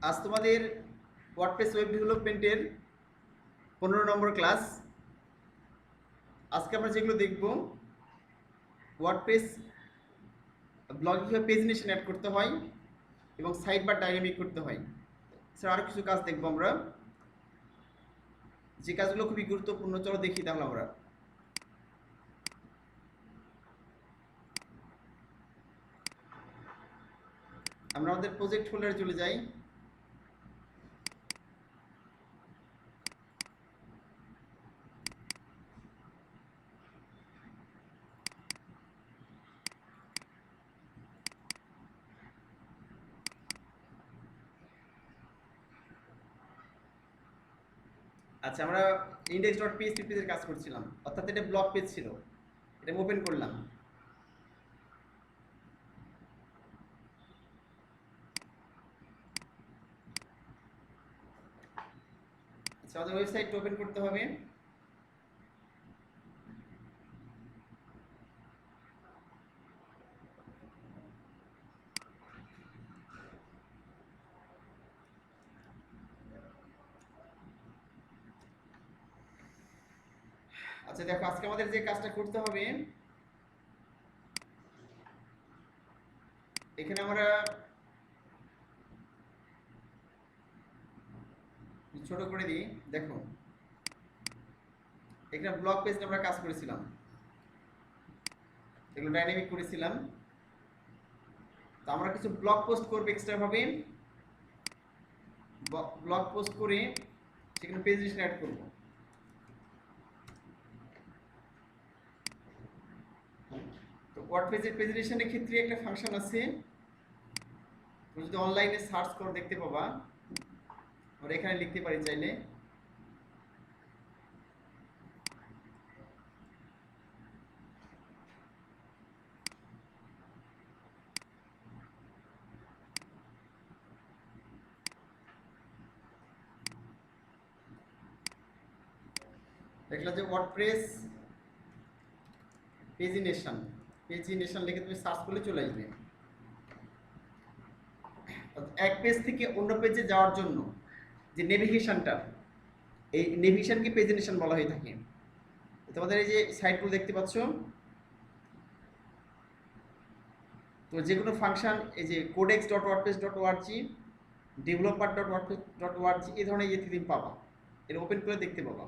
আজ তোমাদের WordPress web ডেভেলপমেন্টের 15 নম্বর ক্লাস। আজকে আমরা যেগুলো দেখব, ওয়ার্ডপ্রেস ব্লগে কীভাবে পেজিনেশন অ্যাড করতে হয় এবং সাইড বার ডাইনামিক করতে হয়। এছাড়া আরও কিছু কাজ দেখব আমরা, যে কাজগুলো খুবই গুরুত্বপূর্ণ। চলো দেখি তাহলে আমরা আমাদের প্রজেক্ট ফোল্ডারে চলে যাই। আচ্ছা, আমরা index.php পেজের কাজ করছিলাম, অর্থাৎ এটা ব্লক পেজ ছিল। এটা ওপেন করলাম। আচ্ছা, আমাদের ওয়েবসাইটটা ওপেন করতে হবে। আচ্ছা দেখো, আজকে আমাদের যে কাজটা করতে হবে, এখানে আমরা ছোট করে দিই। দেখো, এখানে ব্লগ পেজ আমরা কাজ করেছিলাম, এগুলো ডাইনামিক করেছিলাম। তো আমরা কিছু ব্লগ পোস্ট করবো এক্সট্রা ভাবে। ব্লগ পোস্ট করে সেখানে পেজিনেশন অ্যাড করব। তো ওয়ার্ডপ্রেসের পেজিনেশনের ক্ষেত্রে একটা ফাংশন আছে, তুমি যদি অনলাইনে সার্চ করো দেখতে পাবা। আমরা এখানে লিখতে পারি চাইলে। দেখলাম যে ওয়ার্ডপ্রেস পেজিনেশন লিখে তুমি সার্চ করলে চলে আসবে। এক পেজ থেকে অন্য পেজে যাওয়ার জন্য যে নেভিগেশনটা, এই নেভিগেশনকে পেজিনেশন বলা হয়ে থাকে। তোমাদের এই যে সাইটগুলো দেখতে পাচ্ছ, তো যে কোনো ফাংশন, এই যে codex.wordpress.org, developer.wordpress.org, এই ধরনের ইয়ে তুমি পাবা। এটা ওপেন করে দেখতে পাবা।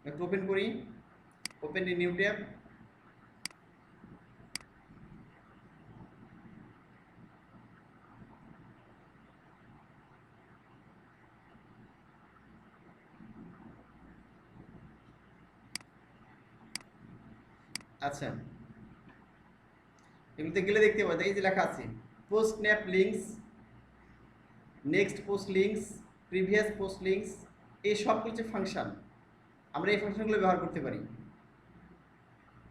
একটু ওপেন করি। Open a new tab. আচ্ছা, এগুলোতে গেলে দেখতে পাবে, এই যে লেখা আছে post snap links, next post links, previous post links. এই সবগুলো হচ্ছে ফাংশন। আমরা এই ফাংশনগুলো ব্যবহার করতে পারি।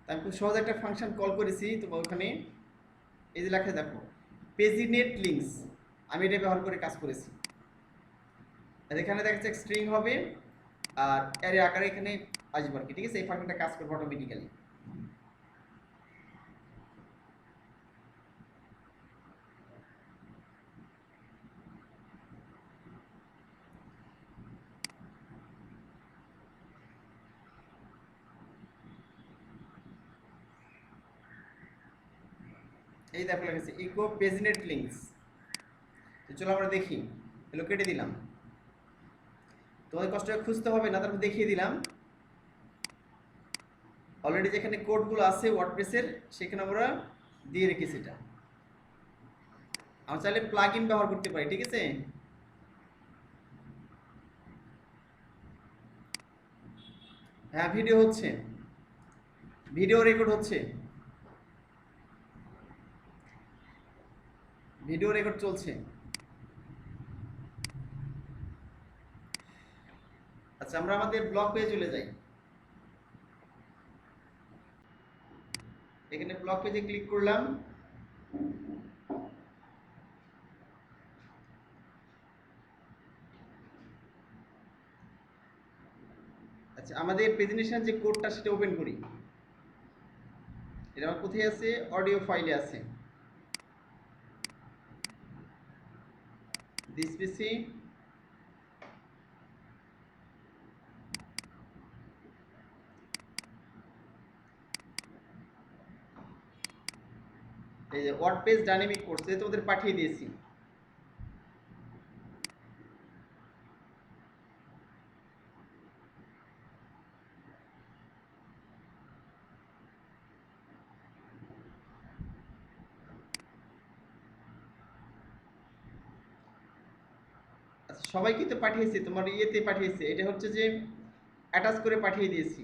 তাই আমি খুব সহজ একটা ফাংশন কল করেছি। তো ওখানে এই যে লেখা দেখো পেজিনেট লিঙ্কস, আমি এটা ব্যবহার করে কাজ করেছি। আর এখানে দেখা যাচ্ছে স্ট্রিং হবে আর অ্যারে আকারে এখানে আসবে আর কি। ঠিক আছে, এই ফাংশনটা কাজ করবে অটোমেটিক্যালি। এই দেখো লেখা ইকো পেজিনেট লিঙ্কস। তো চলো আমরা দেখি। এগুলো কেটে দিলাম, তোমাদের কষ্ট করে খুঁজতে হবে না, তারপর দেখিয়ে দিলাম। অলরেডি যেখানে কোডগুলো আছে ওয়ার্ডপ্রেসের, সেখানে আমরা দিয়ে রেখেছি। এটা আমরা চাইলে প্লাগ ইন ব্যবহার করতে পারি। ঠিক আছে, হ্যাঁ ভিডিও হচ্ছে, ভিডিও রেকর্ড হচ্ছে, ভিডিও রেকর্ড চলছে। আচ্ছা, আমরা আমাদের ব্লগ পেজে চলে যাই। এখানে ব্লগ পেজে ক্লিক করলাম। আচ্ছা, আমাদের প্রেজেন্টেশন যে কোডটা সেটা ওপেন করি। এটা আমার কোথায় আছে? অডিও ফাইলে আছে। দিস পিসি এই যে ওয়ার্ড পেজ ডাইনামিক কোর্স তোমাদের পাঠিয়ে দিয়েছি। আচ্ছা সবাই কিন্তু পাঠিয়েছি, তোমার ইয়েতে পাঠিয়েছি, এটা হচ্ছে যে অ্যাটাচ করে পাঠিয়ে দিয়েছি।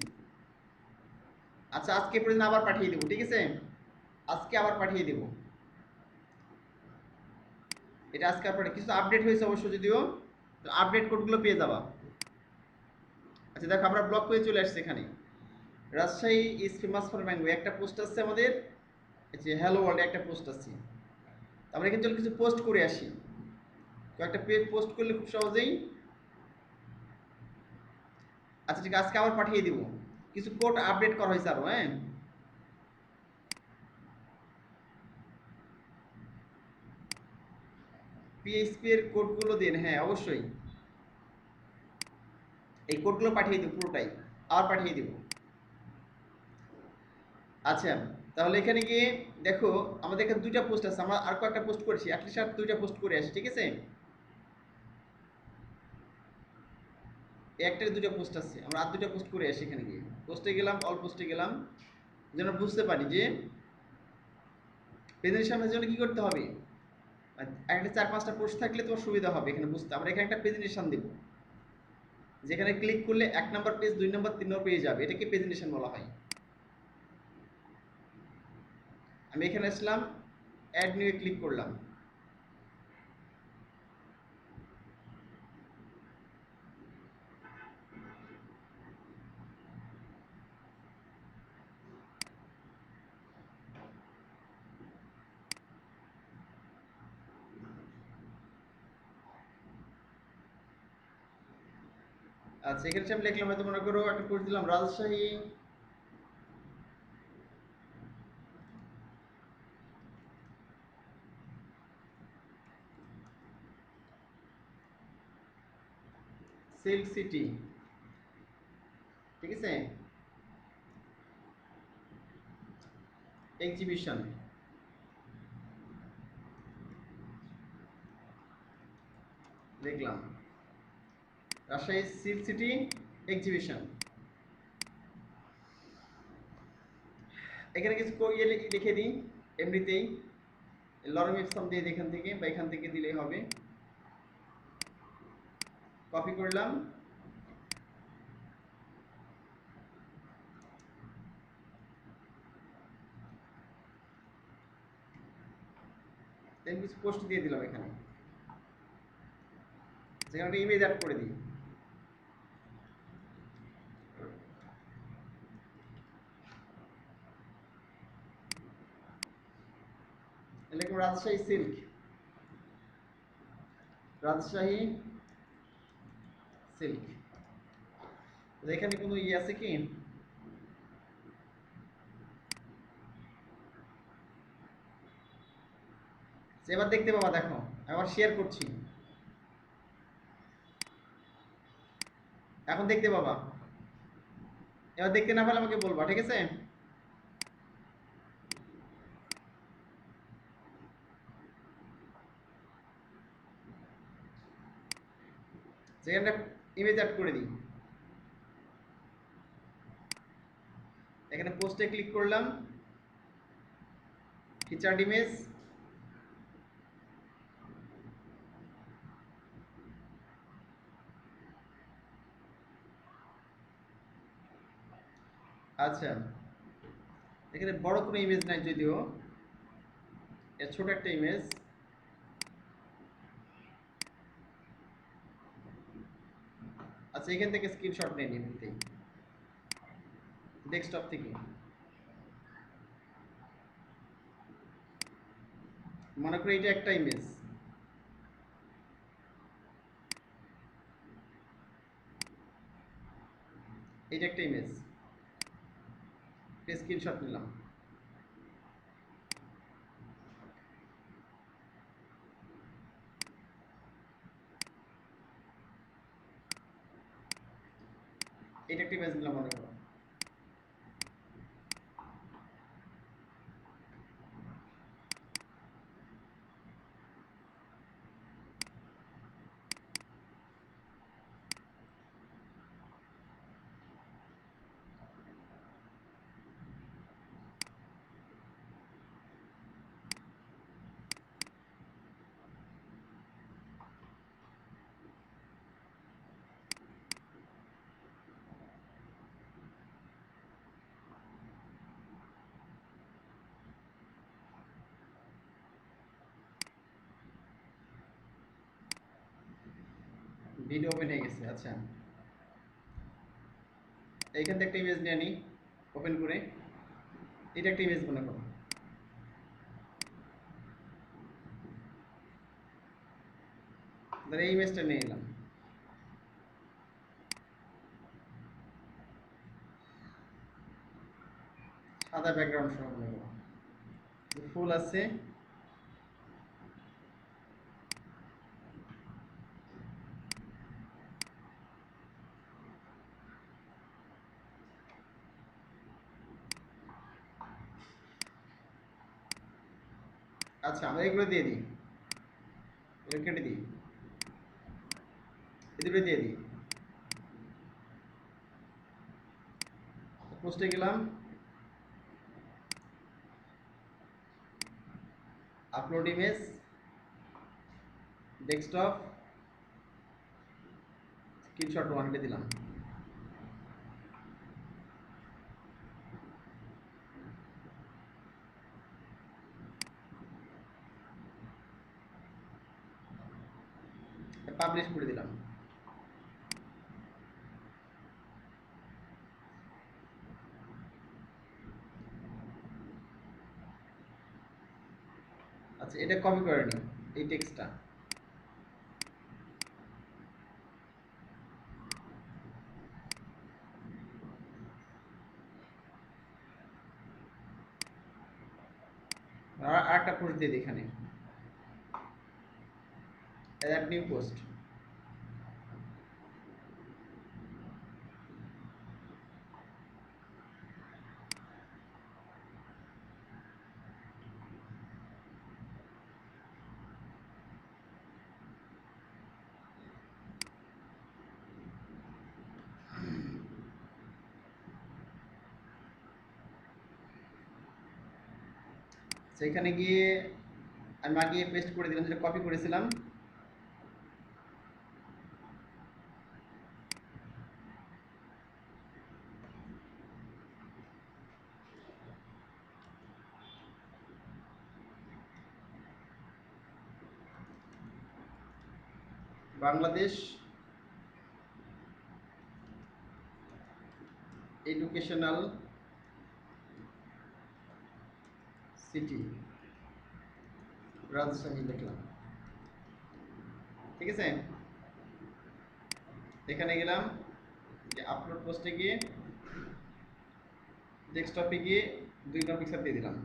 আচ্ছা আজকে প্রয়োজন আবার পাঠিয়ে দেবো, ঠিক আছে? আজকে আবার পাঠিয়ে দেব, এটা আজকে আর কিছু আপডেট হয়েছে অবশ্য, যদিও আপডেট কোডগুলো পেয়ে যাবা। আচ্ছা দেখো আমরা ব্লক পেয়ে চলে আসছি এখানে। Rajshahi is famous for mango একটা পোস্ট আছে আমাদের, যে হ্যালো ওয়ার্ল্ডে একটা পোস্ট আছে। আমরা এখানে চলো কিছু পোস্ট করে আসি, কয়েকটা পেজ পোস্ট করলে খুব সহজেই। আচ্ছা ঠিক আছে আজকে আবার পাঠিয়ে দিব, কিছু কোড আপডেট করা হয়েছে আরো। হ্যাঁ পিএইচপি এর কোডগুলো দিন, হ্যাঁ অবশ্যই এই কোডগুলো পাঠিয়ে দিব পুরোটাই, আবার পাঠিয়ে দিব। আচ্ছা তাহলে এখানে গিয়ে দেখো আমাদের এখানে দুইটা পোস্ট আছে, আমরা আর কয়েকটা পোস্ট করেছি, অ্যাটলিস্ট আর দুইটা পোস্ট করে আসি, ঠিক আছে? একটা দুইটা পোস্ট আছে, আমরা আর দুইটা পোস্ট করে আসি। এখানে গিয়ে পোস্টে গেলাম, অল পোস্টে গেলাম, যেন বুঝতে পারি যে প্রেজেন্টেশনের জন্য কি করতে হবে। একটা 4-5টা পোস্ট থাকলে তোমার সুবিধা হবে এখানে বুঝতে। আমরা এখানে একটা প্রেজেন্টেশন দেব, যেখানে ক্লিক করলে 1 নম্বর পেজ, 2 নম্বর, 3 নম্বর পেয়ে যাবে, এটাকে প্রেজেন্টেশন বলা হয়। আমি এখানে আসলাম, অ্যাড নিয়ে ক্লিক করলাম। আচ্ছা এখানে আমি লিখলাম, হয়তো মনে করো একটা পোস্ট দিলাম, রাজশাহী সিল্ক সিটি, ঠিক আছে, এক্সিবিশন দেখলাম, রাজশাহী সিল্ক সিটি এক্সিবিশন। এখানে কিছু ইয়ে লিখে দিই এমনিতেই, লরম ইপসম দিয়ে এখান থেকে বা এখান থেকে দিলেই হবে। কপি করলাম, দেন কিছু পোস্ট দিয়ে দিলাম এখানে, যেখানে একটা ইমেজ অ্যাড করে দিই। লিখব রাজশাহী সিল্ক, রাজশাহী সিল্ক। এখানে কোনো ইয়ে আছে কি? এবার দেখতে পাবা, দেখো আবার শেয়ার করছি, এখন দেখতে পাবা। এবার দেখতে না পেলে আমাকে বলবা, ঠিক আছে? সেখানে ইমেজ অ্যাড করে দিই, এখানে পোস্টে ক্লিক করলাম, ফিচার্ড ইমেজ, আচ্ছা এখানে বড় কোনো ইমেজ নাই যদিও, এর ছোট একটা ইমেজ। আচ্ছা এখান থেকে স্ক্রিনশট নিয়ে নিতেই, ডেস্কটপ থেকে মনে করি এটা একটা ইমেজ, এটা একটা ইমেজ, স্ক্রিনশট নিলাম। এটা একটা ইমেজ নিলাম মনে করো। ভিডিও ওপেন হয়ে গেছে। আচ্ছা, এইখান থেকে একটা ইমেজ নিয়ে নিই ওপেন করে। এটা একটা ইমেজ মনে করো। ধর এই ইমেজটা নিয়ে নিলাম। সাদা ব্যাকগ্রাউন্ড সহ মনে করো, ফুল আছে। আচ্ছা, আমরা এগুলো দিয়ে দিই, এগুলো কেটে দিই, এগুলো দিয়ে দিই। পোস্টে গেলাম, আপলোড ইমেজ, ডেস্কটপ, স্ক্রিনশট ওয়ানকে দিলাম। পাবলিশ করে দিলাম। আচ্ছা, এটা কপি করে নিই এই টেক্সটটা। আর একটা পোস্ট দিয়ে দিই এখানে, অ্যাড নিউ পোস্ট। সেখানে গিয়ে আমি আগে পেস্ট করে দিলাম, যেটা কপি করেছিলাম। বাংলাদেশ এডুকেশনাল সিটি রাজশাহী লিখলাম। ঠিক আছে, এখানে গেলাম, যে আপলোড পোস্টে গিয়ে ডেস্কটপে গিয়ে 2 নম্বর পিকচার দিয়ে দিলাম।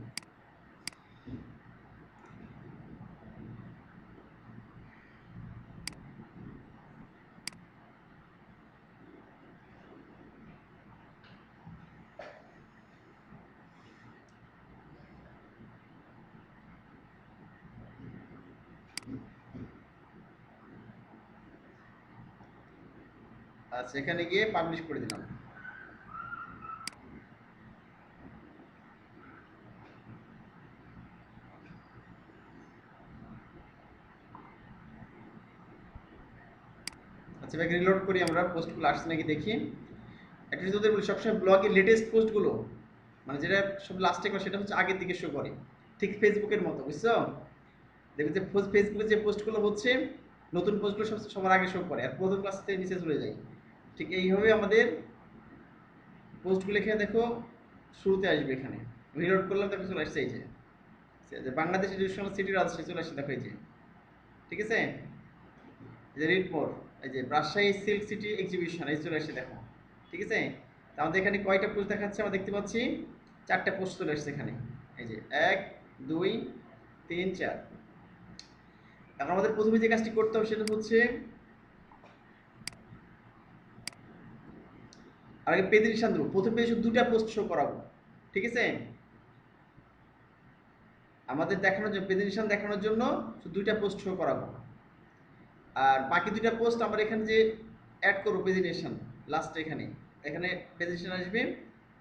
আর সেখানে গিয়ে পাবলিশ করে দিলাম। আচ্ছা, এবার রিলোড করি, আমরা পোস্টগুলো আসছে নাকি দেখি। একটা যদি বলি, সবসময় ব্লগের লেটেস্ট পোস্টগুলো মানে যেটা সব লাস্টে করে সেটা হচ্ছে আগের দিকে শো করে, ঠিক ফেসবুকের মতো, বুঝছো? দেখবে যে ফেসবুকে যে পোস্টগুলো হচ্ছে, নতুন পোস্টগুলো সবার আগে শো করে, আর প্রথম ক্লাস থেকে নিচে চলে যায়। ঠিক এইভাবে আমাদের পোস্টগুলো এখানে দেখো শুরুতে আসবে। এখানে রিলোড করলাম, দেখো চলে আসছে এই যে বাংলাদেশ এডুকেশনাল সিটি রাজশাহী চলে আসছে, দেখো এই যে। ঠিক আছে, এই যে রিড মোর, এই যে রাজশাহী সিল্ক সিটি এক্সিবিশন এই চলে আসছে, দেখো। ঠিক আছে, তা আমাদের এখানে কয়টা পোস্ট দেখাচ্ছে আমরা দেখতে পাচ্ছি, 4টা পোস্ট চলে আসছে এখানে। এই যে 1 2 3 4। এখন আমাদের প্রথমে যে কাজটি করতে হবে সেটা হচ্ছে আগে প্রেজেন্টেশন দেবো, প্রথম পেজে শুধু 2টা পোস্ট শো করাবো, ঠিক আছে? আমাদের দেখানোর জন্য, প্রেজেন্টেশন দেখানোর জন্য শুধু 2টা পোস্ট শো করাবো। আর বাকি 2টা পোস্ট আমরা এখানে যে অ্যাড করবো প্রেজেন্টেশন লাস্টে, এখানে এখানে প্রেজেন্টেশন আসবে,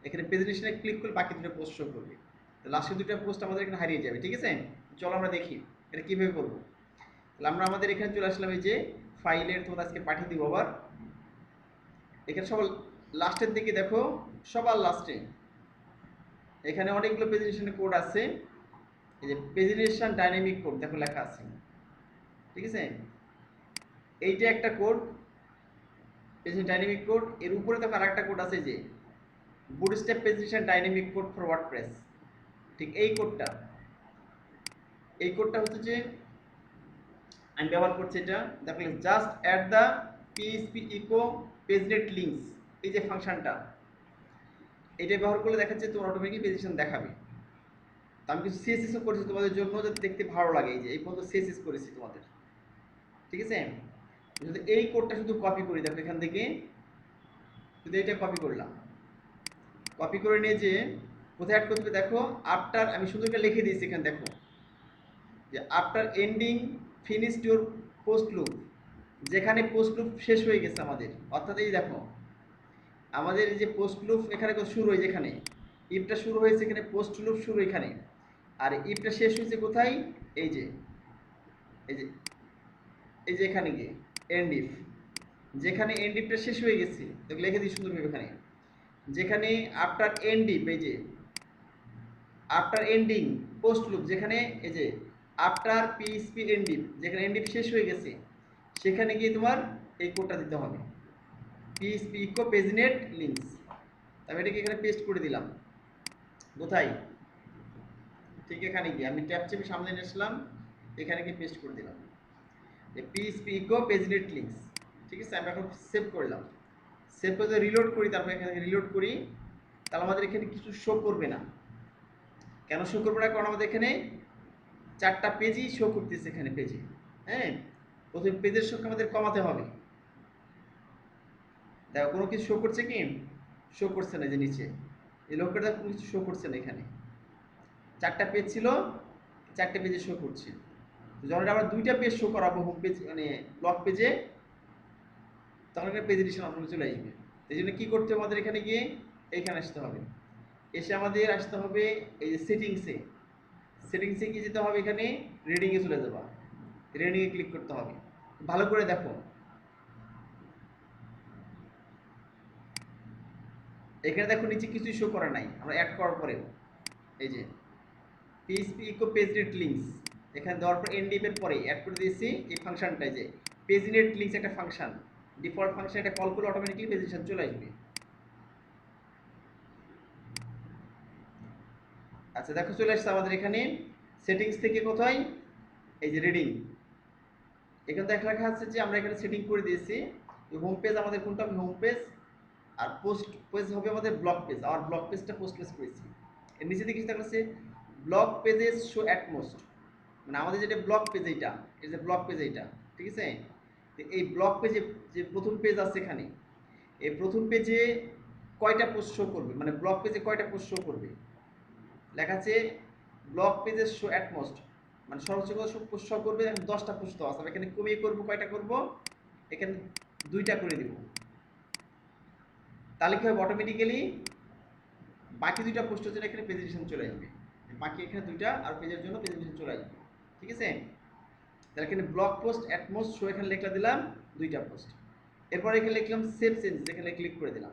এখানে প্রেজেন্টেশনে ক্লিক করলে বাকি 2টা পোস্ট শো করবে। তো লাস্টের 2টা পোস্ট আমাদের এখানে হারিয়ে যাবে, ঠিক আছে? চলো আমরা দেখি এটা কীভাবে করবো। তাহলে আমরা আমাদের এখানে চলে আসলাম, এই যে ফাইলের, তোমাদের আজকে পাঠিয়ে দিব আবার। এখানে সবার লাস্টের দিকে দেখো, সবার লাস্টে এখানে অনেকগুলো প্রেজেন্টেশনের কোড আছে। এই যে প্রেজেন্টেশন ডাইনামিক কোড দেখো লেখা আছে, ঠিক আছে? এইটা একটা কোড, প্রেজেন্টেশন ডাইনামিক কোড। এর উপরে দেখো আরেকটা কোড আছে, যে bootstrap presentation dynamic code for WordPress. ঠিক এই কোডটা, এই কোডটা হচ্ছে যে আমি ব্যবহার করছি। এটা দেখো, just add the PHP echo paginate links, এই যে ফাংশনটা, এটা ব্যবহার করলে দেখা যাচ্ছে তোমার অটোমেটিক প্রেজেন্টেশন দেখাবে। তো আমি কিছু সিএসএসও করেছি তোমাদের জন্য, যাতে দেখতে ভালো লাগে। এই যে এই পর্যন্ত সিএসএস করেছি তোমাদের, ঠিক আছে? যদি এই কোডটা শুধু কপি করি, দেখো এখান থেকে শুধু এইটা কপি করলাম, কপি করে নিয়ে যে কোথায় অ্যাড করতে হবে দেখো, আফটার, আমি সুন্দর করে লিখে দিয়েছি এখানে দেখো, যে after ending finished your post loop, যেখানে পোস্ট লুপ শেষ হয়ে গেছে আমাদের, অর্থাৎ এই দেখো আমাদের এই যে পোস্ট লুপ এখানে শুরু হয়, যেখানে ইফটা শুরু হয়েছে এখানে পোস্ট লুপ শুরু এখানে, আর ইফটা শেষ হয়েছে কোথায়, এই যে এই যে এই যে এখানে গিয়ে এন্ড ইফ, যেখানে এন্ড ইফটা শেষ হয়ে গেছে দেখো লিখে দিই সুন্দরভাবে এখানে, যেখানে আফটার এন্ড ইফ, এই যে আফটার এন্ডিং পোস্ট লুপ, যেখানে এই যে আফটার পিএইচপি এন্ড ইফ, যেখানে এন্ড ইফ শেষ হয়ে গেছে, সেখানে গিয়ে তোমার এই কোডটা দিতে হবে, পিএইচপি ইকো পেজনেট লিঙ্কস। আমি এটাকে এখানে পেস্ট করে দিলাম, কোথায়, ঠিক এখানে গিয়ে আমি ট্যাব চেপে সামনে নিয়ে আসলাম, এখানে গিয়ে পেস্ট করে দিলাম যে পিএইচপি ইকো পেজনেট লিঙ্কস, ঠিক আছে? আমি এখন সেভ করলাম, সেভ করে রিলোড করি, তারপরে এখানে রিলোড করি, তাহলে আমাদের এখানে কিছু শো করবে না। কেন শো করবে না? কারণ আমাদের এখানে 4টা পেজই শো করতেছে এখানে পেজে, হ্যাঁ? প্রথমে পেজের সংখ্যা আমাদের কমাতে হবে। দেখো কোনো কিছু শো করছে কি? শো করছে না, যে নিচে এই লোকটা কোনো কিছু শো করছে না। এখানে 4টা পেজ ছিল, 4টে পেজে শো করছে। যখন আমরা 2টা পেজ শো করাবো হোম পেজ, মানে ব্লগ পেজে, তখন এখানে প্রেজেন্টেশন অপশন চলে আসবে। এই জন্য কী করতে হবে আমাদের, এখানে গিয়ে এইখানে আসতে হবে, এসে আমাদের আসতে হবে এই যে সেটিংসে, সেটিংসে গিয়ে যেতে হবে, এখানে রিডিংয়ে চলে যাবা, রিডিংয়ে ক্লিক করতে হবে। ভালো করে দেখো, এখানে দেখো নিচে কিছুই শো করা নাই, আমরা অ্যাড করার পরেও এই যে পিএইচপি ইকো পেজনেট লিঙ্কস এখানে দেওয়ার পর এনডিএফ পরে অ্যাড করে দিয়েছি এই ফাংশনটাই, যে পেজনেট লিঙ্কস একটা ফাংশন, ডিফল্ট ফাংশন, এটা কল করলে অটোমেটিকলি প্রেজেন্টেশন চলে আসবে। আচ্ছা দেখো চলে আসছে আমাদের এখানে সেটিংস থেকে কোথায়, এই যে রিডিং, এখানে দেখা লেখা আছে যে আমরা এখানে সেটিং করে দিয়েছি হোম পেজ, আমাদের কোনটা হবে হোম পেজ, আর পোস্ট পেজ হবে আমাদের ব্লগ পেজ, আর ব্লগ পেজটা পোস্ট পেজ করেছি। এর নিচে দিকে দেখা যাচ্ছে blog pages show at most, মানে আমাদের যেটা ব্লগ পেজ, এইটা এই যে ব্লগ পেজ এইটা, ঠিক আছে? এই ব্লগ পেজে যে প্রথম পেজ আছে এখানে, এই প্রথম পেজে কয়টা পোস্ট শো করবে, মানে ব্লগ পেজে কয়টা পোস্ট শো করবে, লেখা আছে blog pages show at most, মানে সর্বোচ্চ পোস্ট শো করবে 10টা পোস্ট আছে, এখানে কমিয়ে করবো কয়টা করব, এখানে 2টা করে দিব। তাহলে কি হবে, অটোমেটিক্যালি বাকি 2টা পোস্টের জন্য এখানে প্রেজেন্টেশন চলে আসবে, বাকি এখানে 2টা আর পেজের জন্য প্রেজেন্টেশন চলে আসবে, ঠিক আছে? তাহলে এখানে ব্লগ পোস্ট অ্যাটমোস্ট শো এখানে লেখা দিলাম 2টা পোস্ট, এরপর এখানে লিখলাম সেভ চেঞ্জ, এখানে ক্লিক করে দিলাম,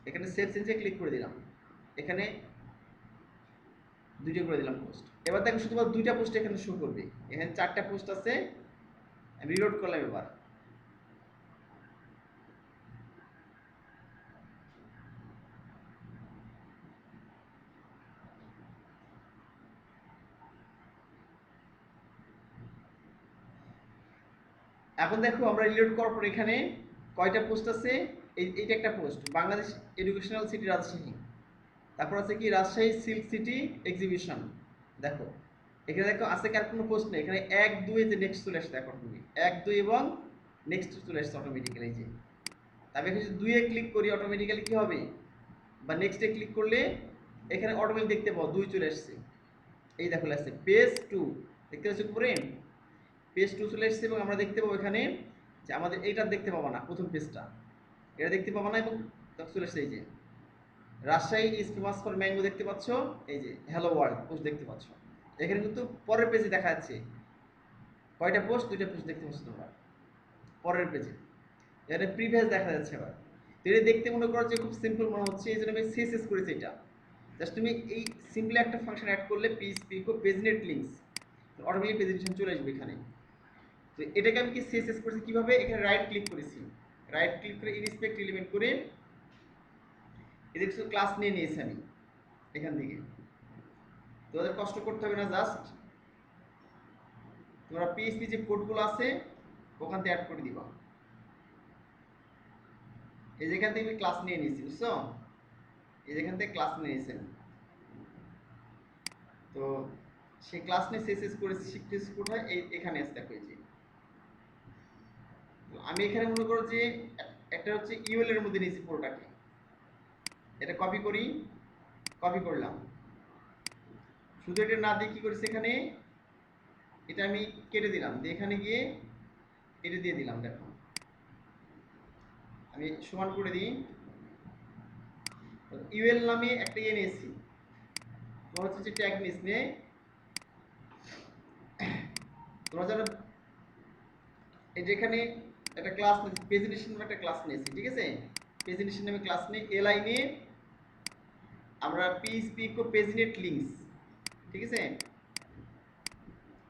এখানে সেভ চেঞ্জে ক্লিক করে দিলাম, এখানে 2টা করে দিলাম পোস্ট। এবার দেখো শুধুমাত্র 2টা পোস্ট এখানে শো করবে, এখানে 4টা পোস্ট আছে। আমি রিলোড করলাম এবার, এখন দেখো আমরা রিলোড করার পর এখানে কয়টা পোস্ট আছে, এইটা একটা post, Bangladesh educational city Rajshahi, তারপর আছে কি রাজশাহী সিল্ক সিটি এক্সিবিশন। দেখো এখানে দেখো আছে কি আর কোনো পোস্ট নেই, এখানে 1 2 যে নেক্সট চলে আসছে, দেখো তুমি 1 2 এবং নেক্সট চলে আসছে অটোমেটিক্যালি। যে তবে এখানে যদি 2-এ ক্লিক করি অটোমেটিক্যালি কি হবে, বা নেক্সটে ক্লিক করলে এখানে অটোমেটিক দেখতে পাবো 2 চলে আসছে। এই দেখো আসছে পেজ 2, দেখতে পাচ্ছ উপরে পেজ 2 চলে এসেছে, এবং আমরা দেখতে পাবো এখানে যে আমাদের এইটা দেখতে পাবো না, প্রথম পেজটা এটা দেখতে পাবো না, এবং চলে এসেছে এই যে Rajshahi is famous for mango দেখতে পাচ্ছ, এই যে হ্যালো ওয়ার্ল্ড পোস্ট দেখতে পাচ্ছ। এখানে কিন্তু পরের পেজে দেখা যাচ্ছে কয়টা পোস্ট, 2টা পোস্ট দেখতে পাচ্ছ তোমরা পরের পেজে। এখানে প্রিভিয়াস দেখা যাচ্ছে আবার। তো এটা দেখতে মনে করো যে খুব সিম্পল মনে হচ্ছে, এই জন্য আমি সিএসএস করেছি। এটা জাস্ট তুমি এই সিম্পলি একটা ফাংশন অ্যাড করলে পিএইচপি পেজনেট লিঙ্কস অটোমেটিক প্রেজেন্টেশন চলে আসবে এখানে। তো এটাকে আমি কি সিএসএস করেছি কিভাবে, এখানে রাইট ক্লিক করেছি, রাইট ক্লিক করে ইনস্পেক্ট এলিমেন্ট করে এদের কিছু ক্লাস নিয়ে নিয়েছি আমি এখান থেকে। তোমাদের কষ্ট করতে হবে না, জাস্ট তোমরা পিএইচপি যে কোডগুলো আছে ওখান থেকে অ্যাড করে দিবা। এই যেখান থেকে আমি ক্লাস নিয়ে নিয়েছি, বুঝছো, এই যেখান থেকে ক্লাস নিয়ে নিয়েছেন। তো সেই ক্লাস নিয়ে সিএসএস করেছি, সিকোয়েন্স কোথায় এখানে আছে দেখো। এই যে আমি এখানে মনে করো যে একটা হচ্ছে ইউএল এর মধ্যে নিয়েছি পুরোটাকে, এটা কপি করি, কপি করলাম, শুধু এটা না দিয়ে কি করেছি এখানে এটা আমি কেটে দিলাম, দিয়ে এখানে গিয়ে কেটে দিয়ে দিলাম। দেখো আমি সমান করে দিই, ইউএল নামে একটা ইয়ে নিয়েছি, তোমার হচ্ছে যে ট্যাগ নিস নে, তোমরা যারা এই যেখানে একটা ক্লাস নিয়েছি প্রেজেন্টেশন নামে একটা ক্লাস নিয়েছি, ঠিক আছে, প্রেজেন্টেশন নামে ক্লাস নিয়ে এলআই নিয়ে আমরা পিএইচপি কো পেজনেট লিঙ্কস, ঠিক আছে,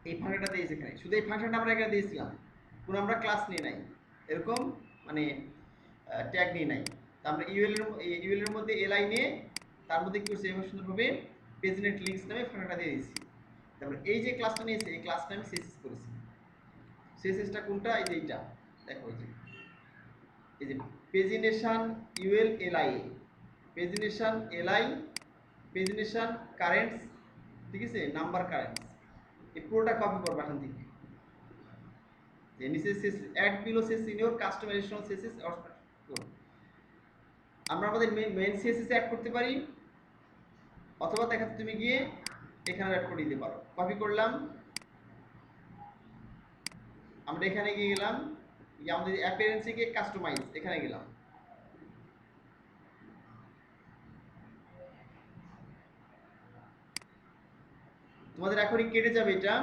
এই ফাংশনটা দিয়েছি এখানে। শুধু এই ফাংশনটা আমরা এখানে দিয়েছিলাম, কোনো আমরা ক্লাস নিয়ে নাই, এরকম মানে ট্যাগ নিয়ে নাই। তো আমরা ইউএল এর মধ্যে এলআই নিয়ে তার মধ্যে কি করছি, এভাবে সুন্দরভাবে পেজনেট লিঙ্কস নামে ফাংশনটা দিয়ে দিয়েছি। তারপরে এই যে ক্লাসটা নিয়েছি এই ক্লাসটা আমি সিএসএস করেছি। সিএসএসটা কোনটা, এই যে এইটা দেখো, এই যে pagination UL LI, pagination LI, pagination currents, ঠিক আছে, নাম্বার কারেন্টস, এই পুরোটা কপি করবো এখান থেকে। যে নিচে add below CSS in your customization CSS or আমরা আমাদের মেইন সিএসএস অ্যাড করতে পারি, অথবা দেখাতে তুমি গিয়ে এখানে অ্যাড করে দিতে পারো। কপি করলাম, আমরা এখানে গিয়ে গেলাম, আমাদের অ্যাপিয়ারেন্সে গিয়ে কাস্টমাইজ এখানে গেলাম, তোমাদের এখনই কেটে যাবে এটা,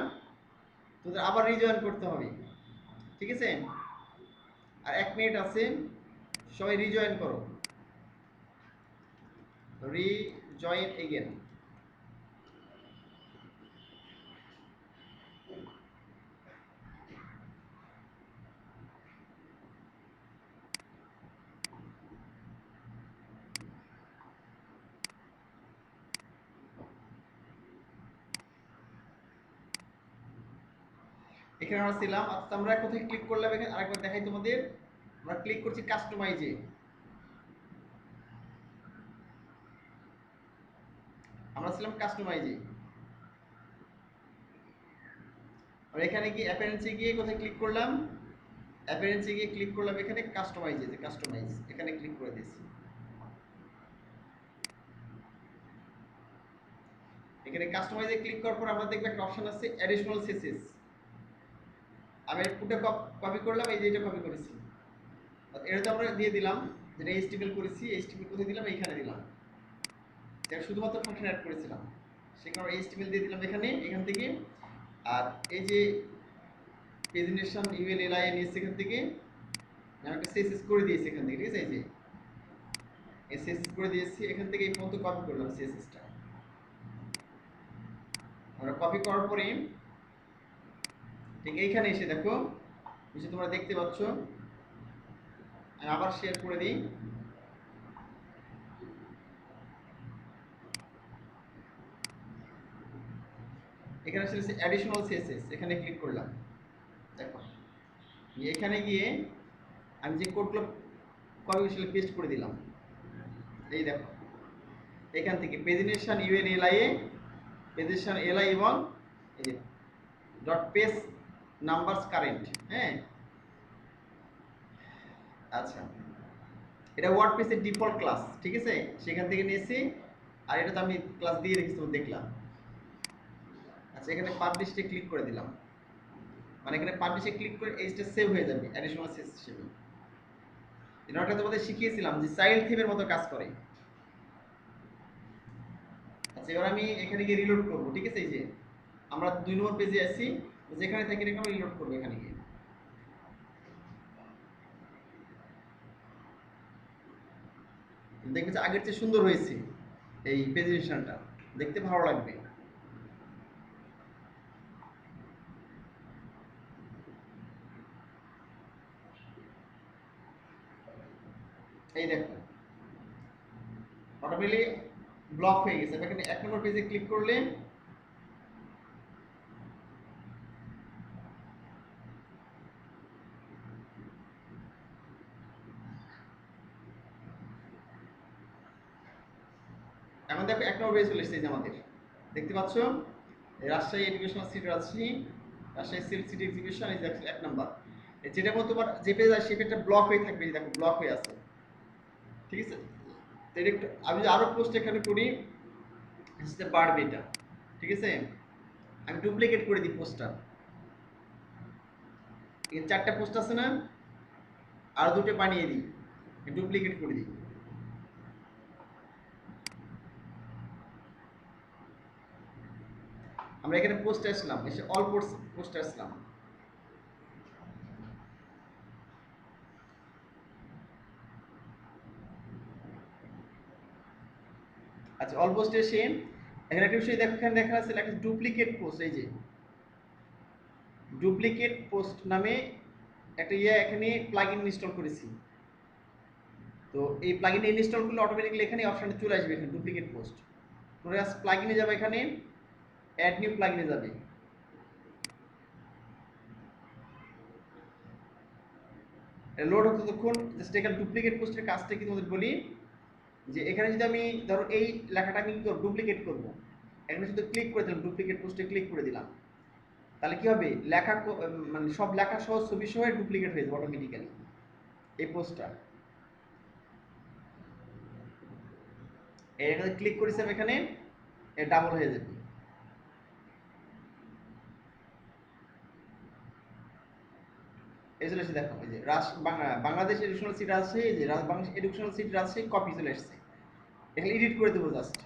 তোমাদের আবার রিজয়েন করতে হবে, ঠিক আছে। আর 1 মিনিট আছে, সবাই রিজয়েন করো, রিজয়েন এগেন। এখানে আমরা ছিলাম, আচ্ছা আমরা কোথায় ক্লিক করলাম, এখানে আরেকবার দেখাই তোমাদের, আমরা ক্লিক করছি কাস্টমাইজে, আমরা ছিলাম কাস্টমাইজে, আর এখানে গিয়ে অ্যাপিয়ারেন্সে গিয়ে কোথায় ক্লিক করলাম, অ্যাপিয়ারেন্সে গিয়ে ক্লিক করলাম এখানে কাস্টমাইজে, যে কাস্টমাইজ এখানে ক্লিক করে দিয়েছি। এখানে কাস্টমাইজে ক্লিক করার পর আমরা দেখব একটা অপশন আছে অ্যাডিশনাল সিএসএস, আমি পুরোটা কপি করলাম, এই যে এটা কপি করেছি, এটা তো আমরা দিয়ে দিলাম, যেটা এইচটিএমএল করেছি, এইচটিএমএল কোথায় দিলাম, এইখানে দিলাম, যেটা শুধুমাত্র ফাংশন অ্যাড করেছিলাম সেখানে আমরা এইচটিএমএল দিয়ে দিলাম এখানে, এখান থেকে। আর এই যে প্রেজেন্টেশন ইউএল এলআই নিয়েছি এখান থেকে, আমি একটা সিএসএস করে দিয়েছি এখান থেকে, ঠিক আছে, এই যে সিএসএস করে দিয়েছি এখান থেকে, এই পর্যন্ত কপি করলাম সিএসএসটা। আমরা কপি করার পরে ঠিক এইখানে এসে দেখো, নিচে তোমরা দেখতে পাচ্ছ, আমি আবার শেয়ার করে দিই, এখানে ছিল অ্যাডিশনাল সিএসএস, এখানে ক্লিক করলাম। দেখো এখানে গিয়ে আমি যে কোডগুলো কপি করেছিলাম পেস্ট করে দিলাম, এই দেখো এখান থেকে প্রেজেন্টেশন ইউএল এলআই এ প্রেজেন্টেশন এলআই এবং এই যে ডট পেজ নাম্বারস কারেন্ট, হ্যাঁ, আচ্ছা, এটা ওয়ার্ডপ্রেসের ডিফল্ট ক্লাস, ঠিক আছে, সেখান থেকে নিয়েছি। আর এটা তো আমি ক্লাস দিয়ে রেখেছি, তো দেখলাম। আচ্ছা, এখানে পাবলিশে ক্লিক করে দিলাম, মানে এখানে পাবলিশে ক্লিক করে এইচটা সেভ হয়ে যাবে অ্যাডিশনাল সেস হিসেবে। এটা তোমাদের শিখিয়েছিলাম যে চাইল্ড থিমের মতো কাজ করে। আচ্ছা, এবার আমি এখানে গিয়ে রিলোড করব, ঠিক আছে। এই যে আমরা 2 নম্বর পেজে আছি, যেখানে থাকি না কেন রিলোড করব এখানে গিয়ে। দেখবে যে আগের চেয়ে সুন্দর হয়েছে এই প্রেজেন্টেশনটা, দেখতে ভালো লাগবে। এই দেখো অটোমেটিক্যালি ব্লক হয়ে গেছে। এখানে 1 নম্বর পেজে ক্লিক করলে এখন দেখো 1 নম্বর পেজ চলে এসেছে আমাদের, দেখতে পাচ্ছ। Rajshahi educational city Rajshahi, Rajshahi city exhibition, এই দেখো 1 নম্বর। যেটা মতো তোমার যে পেজ আছে সেই পেজটা ব্লক হয়ে থাকবে, দেখো ব্লক হয়ে আছে, ঠিক আছে। আমি আরো পোস্ট এখানে করি, বাড়বে এটা, ঠিক আছে। আমি ডুপ্লিকেট করে দিই পোস্টটা, এই 4টা পোস্ট আছে না, আর 2টো বানিয়ে দিই, ডুপ্লিকেট করে দিই। আমরা এখানে পোস্ট আসলাম, এসে অল পোস্ট আসলাম। আচ্ছা, অল পোস্ট এসে এখানে একটা বিষয় দেখো, এখানে দেখা আছে লেখা ডুপ্লিকেট পোস্ট। এই যে ডুপ্লিকেট পোস্ট নামে একটা এখানে প্লাগইন ইনস্টল করেছি। তো এই প্লাগইন ইনস্টল করলে অটোমেটিক্যালি এখানে অপশনটা চলে আসবে, এখানে ডুপ্লিকেট পোস্ট। তোমরা প্লাগইনে যাবে, এখানে অ্যাড নিউ প্লাগইনে যাবে। লোড হতে তখন জাস্ট এখানে ডুপ্লিকেট পোস্টের কাজটা কি তোমাদের বলি, যে এখানে যদি আমি ধরো এই লেখাটা আমি ডুপ্লিকেট করব, এখানে শুধু ক্লিক করে দিলাম, ডুপ্লিকেট পোস্টে ক্লিক করে দিলাম, তাহলে কি হবে, লেখা মানে সব লেখা সহ ছবি সহ ডুপ্লিকেট হয়ে যাবে অটোমেটিক্যালি এই পোস্টটা। এখানে ক্লিক করেছি আমি, এখানে ডাবল হয়ে যাবে। এই চলে এসেছে, দেখো এই যে বাংলাদেশ এডুকেশনাল সিট আছে, এই যে বাংলাদেশ এডুকেশনাল সিট আছে, কপি চলে এসেছে। এখানে এডিট করে দেবো জাস্ট।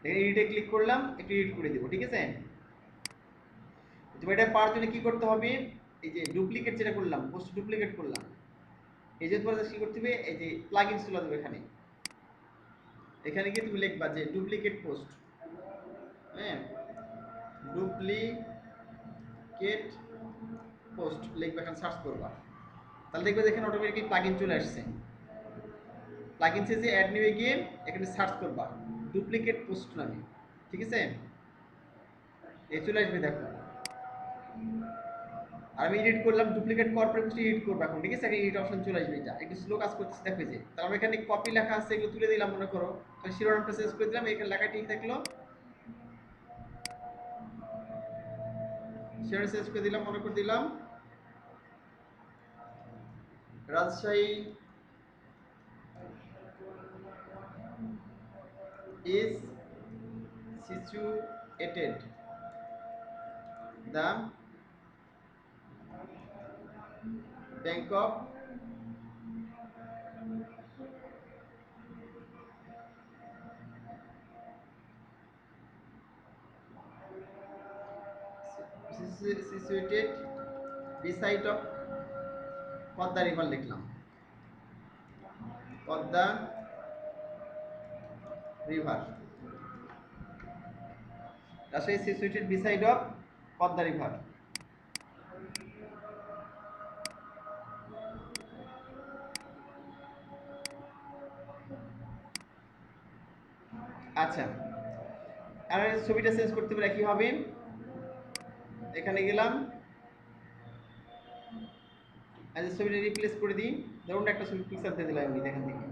এখানে এডিটে ক্লিক করলাম, একটু এডিট করে দেবো, ঠিক আছে। তুমি এটা পাওয়ার জন্য কি করতে হবে, এই যে ডুপ্লিকেট যেটা করলাম, পোস্ট ডুপ্লিকেট করলাম, এই যে তোমার কি করতে হবে, এই যে প্লাগইনস চলে যাবে এখানে। এখানে গিয়ে তুমি লিখবা যে ডুপ্লিকেট পোস্ট, হ্যাঁ, ডুপ্লিকেট পোস্ট লিখবে, এখানে সার্চ করবা, তাহলে দেখবে যে এখানে অটোমেটিক্যালি প্লাগইন চলে আসছে। প্লাগইনসে যে অ্যাড নিয়ে গিয়ে এখানে সার্চ করবা ডুপ্লিকেট পোস্ট নামে, ঠিক আছে। এই চলে আসবে, দেখো। আর আমি এডিট করলাম, ডুপ্লিকেট করার পরে এডিট করবো এখন, ঠিক আছে। এডিট অপশন চলে আসবে, এটা একটু স্লো কাজ করতেছে, দেখো যে তাহলে এখানে কপি লেখা আছে, এগুলো তুলে দিলাম মনে করো, শিরোনামটা চেঞ্জ করে দিলাম, এখানে লেখা ঠিক থাকলো, শিরোনাম চেঞ্জ করে দিলাম, মনে করে দিলাম Rajshahi is situated the bank of situated beside of Padma river লিখলাম, Padma river, Rajshahi situated beside of Padma river. আচ্ছা, আর ছবিটা চেঞ্জ করতে পারে কিভাবে, এখানে গেলাম, আর ছবিটা রিপ্লেস করে দিই, ধরুন একটা ছবি পিকচার দিয়ে দিলাম আমি, এখান থেকে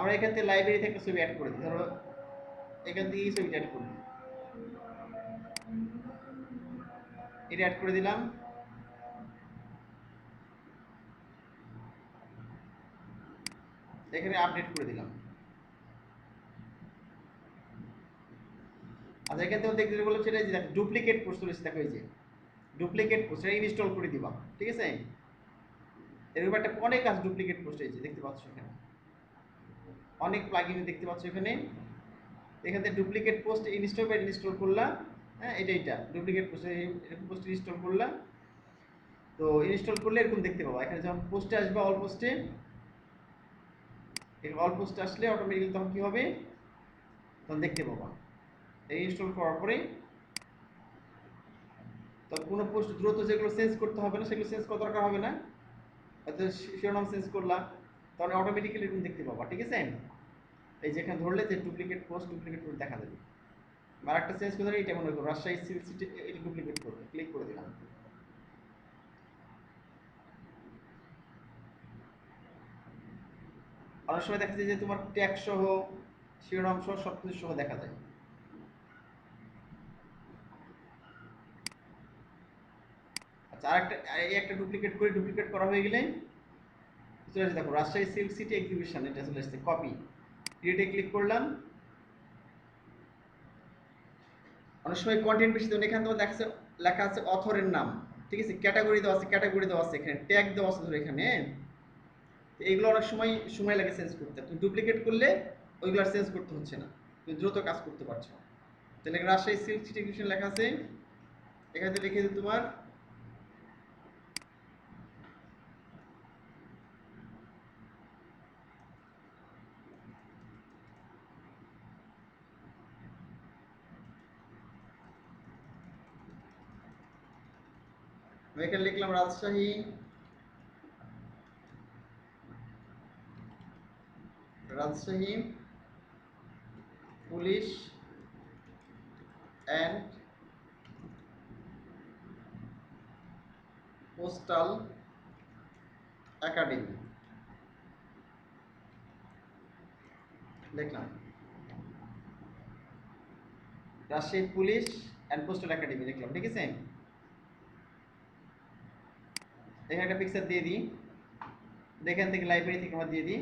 আমরা এখান থেকে লাইব্রেরি থেকে একটা ছবি অ্যাড করে দিই, ধরো এখান থেকে এই ছবিটা অ্যাড করি, এটা অ্যাড করে দিলাম। এখানে আপডেট করে দিলাম। আচ্ছা এখান থেকে দেখতে বলেছে এটা যে ডুপ্লিকেট পোস্ট রয়েছে, দেখো এই যে ডুপ্লিকেট পোস্ট, এটা ইনস্টল করে দিবা, ঠিক আছে? এরকম একটা অনেক কাজ ডুপ্লিকেট পোস্ট হয়েছে, দেখতে পাচ্ছ এখানে অনেক প্লাগইন দেখতে পাচ্ছ এখানে। এখান থেকে ডুপ্লিকেট পোস্ট ইনস্টল করলাম। হ্যাঁ, এটা ডুপ্লিকেট পোস্ট, এরকম পোস্ট ইনস্টল করলাম। তো ইনস্টল করলে এরকম দেখতে পাবো। এখানে যখন পোস্টে আসবে অল পোস্টে, অল পোস্টে আসলে অটোমেটিক্যালি তখন কি হবে, তখন দেখতে পাবো। এই ইনস্টল করার পরে তো কোনো পোস্ট দ্রুত যেগুলো চেঞ্জ করতে হবে না সেগুলো চেঞ্জ করার দরকার হবে না। হয়তো শিরোনাম চেঞ্জ করলাম, তাহলে অটোমেটিক্যালি এরকম দেখতে পাবো, ঠিক আছে? এই যেখানে ধরলে যে ডুপ্লিকেট পোস্ট দেখা যাবে। আর একটা চেঞ্জ করে এটা মনে করো রাজশাহী সিল্ক সিটি, এটা ডুপ্লিকেট করবে, ক্লিক করে দিলাম। অনেক সময় দেখা যায় যে তোমার ট্যাগ সহ শিরোনাম সহ সবকিছু সহ দেখা যায়। আচ্ছা আরেকটা, এই একটা ডুপ্লিকেট করা হয়ে গেলে চলে আসে, দেখো রাজশাহী সিল্ক সিটি এক্সিবিশন, এটা চলে আসছে, কপি, ক্রিয়েটে ক্লিক করলাম। অনেক সময় কন্টেন্ট বেশি দেবেন, এখানে তোমার দেখছে লেখা আছে অথরের নাম, ঠিক আছে? ক্যাটাগরি দেওয়া আছে এখানে, ট্যাগ দেওয়া আছে ধরো এখানে। এইগুলো অনেক সময় লাগে চেঞ্জ করতে। তুমি ডুপ্লিকেট করলে ওইগুলো আর চেঞ্জ করতে হচ্ছে না, তুমি দ্রুত কাজ করতে পারছো। তাহলে রাজশাহী সিল্ক সিটি এক্সিবিশন লেখা আছে, এখানে লিখে দিই তোমার আমি এখানে লিখলাম Rajshahi police and postal academy লিখলাম, Rajshahi police and postal academy লিখলাম, ঠিক আছে? এখানে একটা পিকচার দিয়ে দিই, এখান থেকে লাইব্রেরি থেকে আমরা দিয়ে দিই,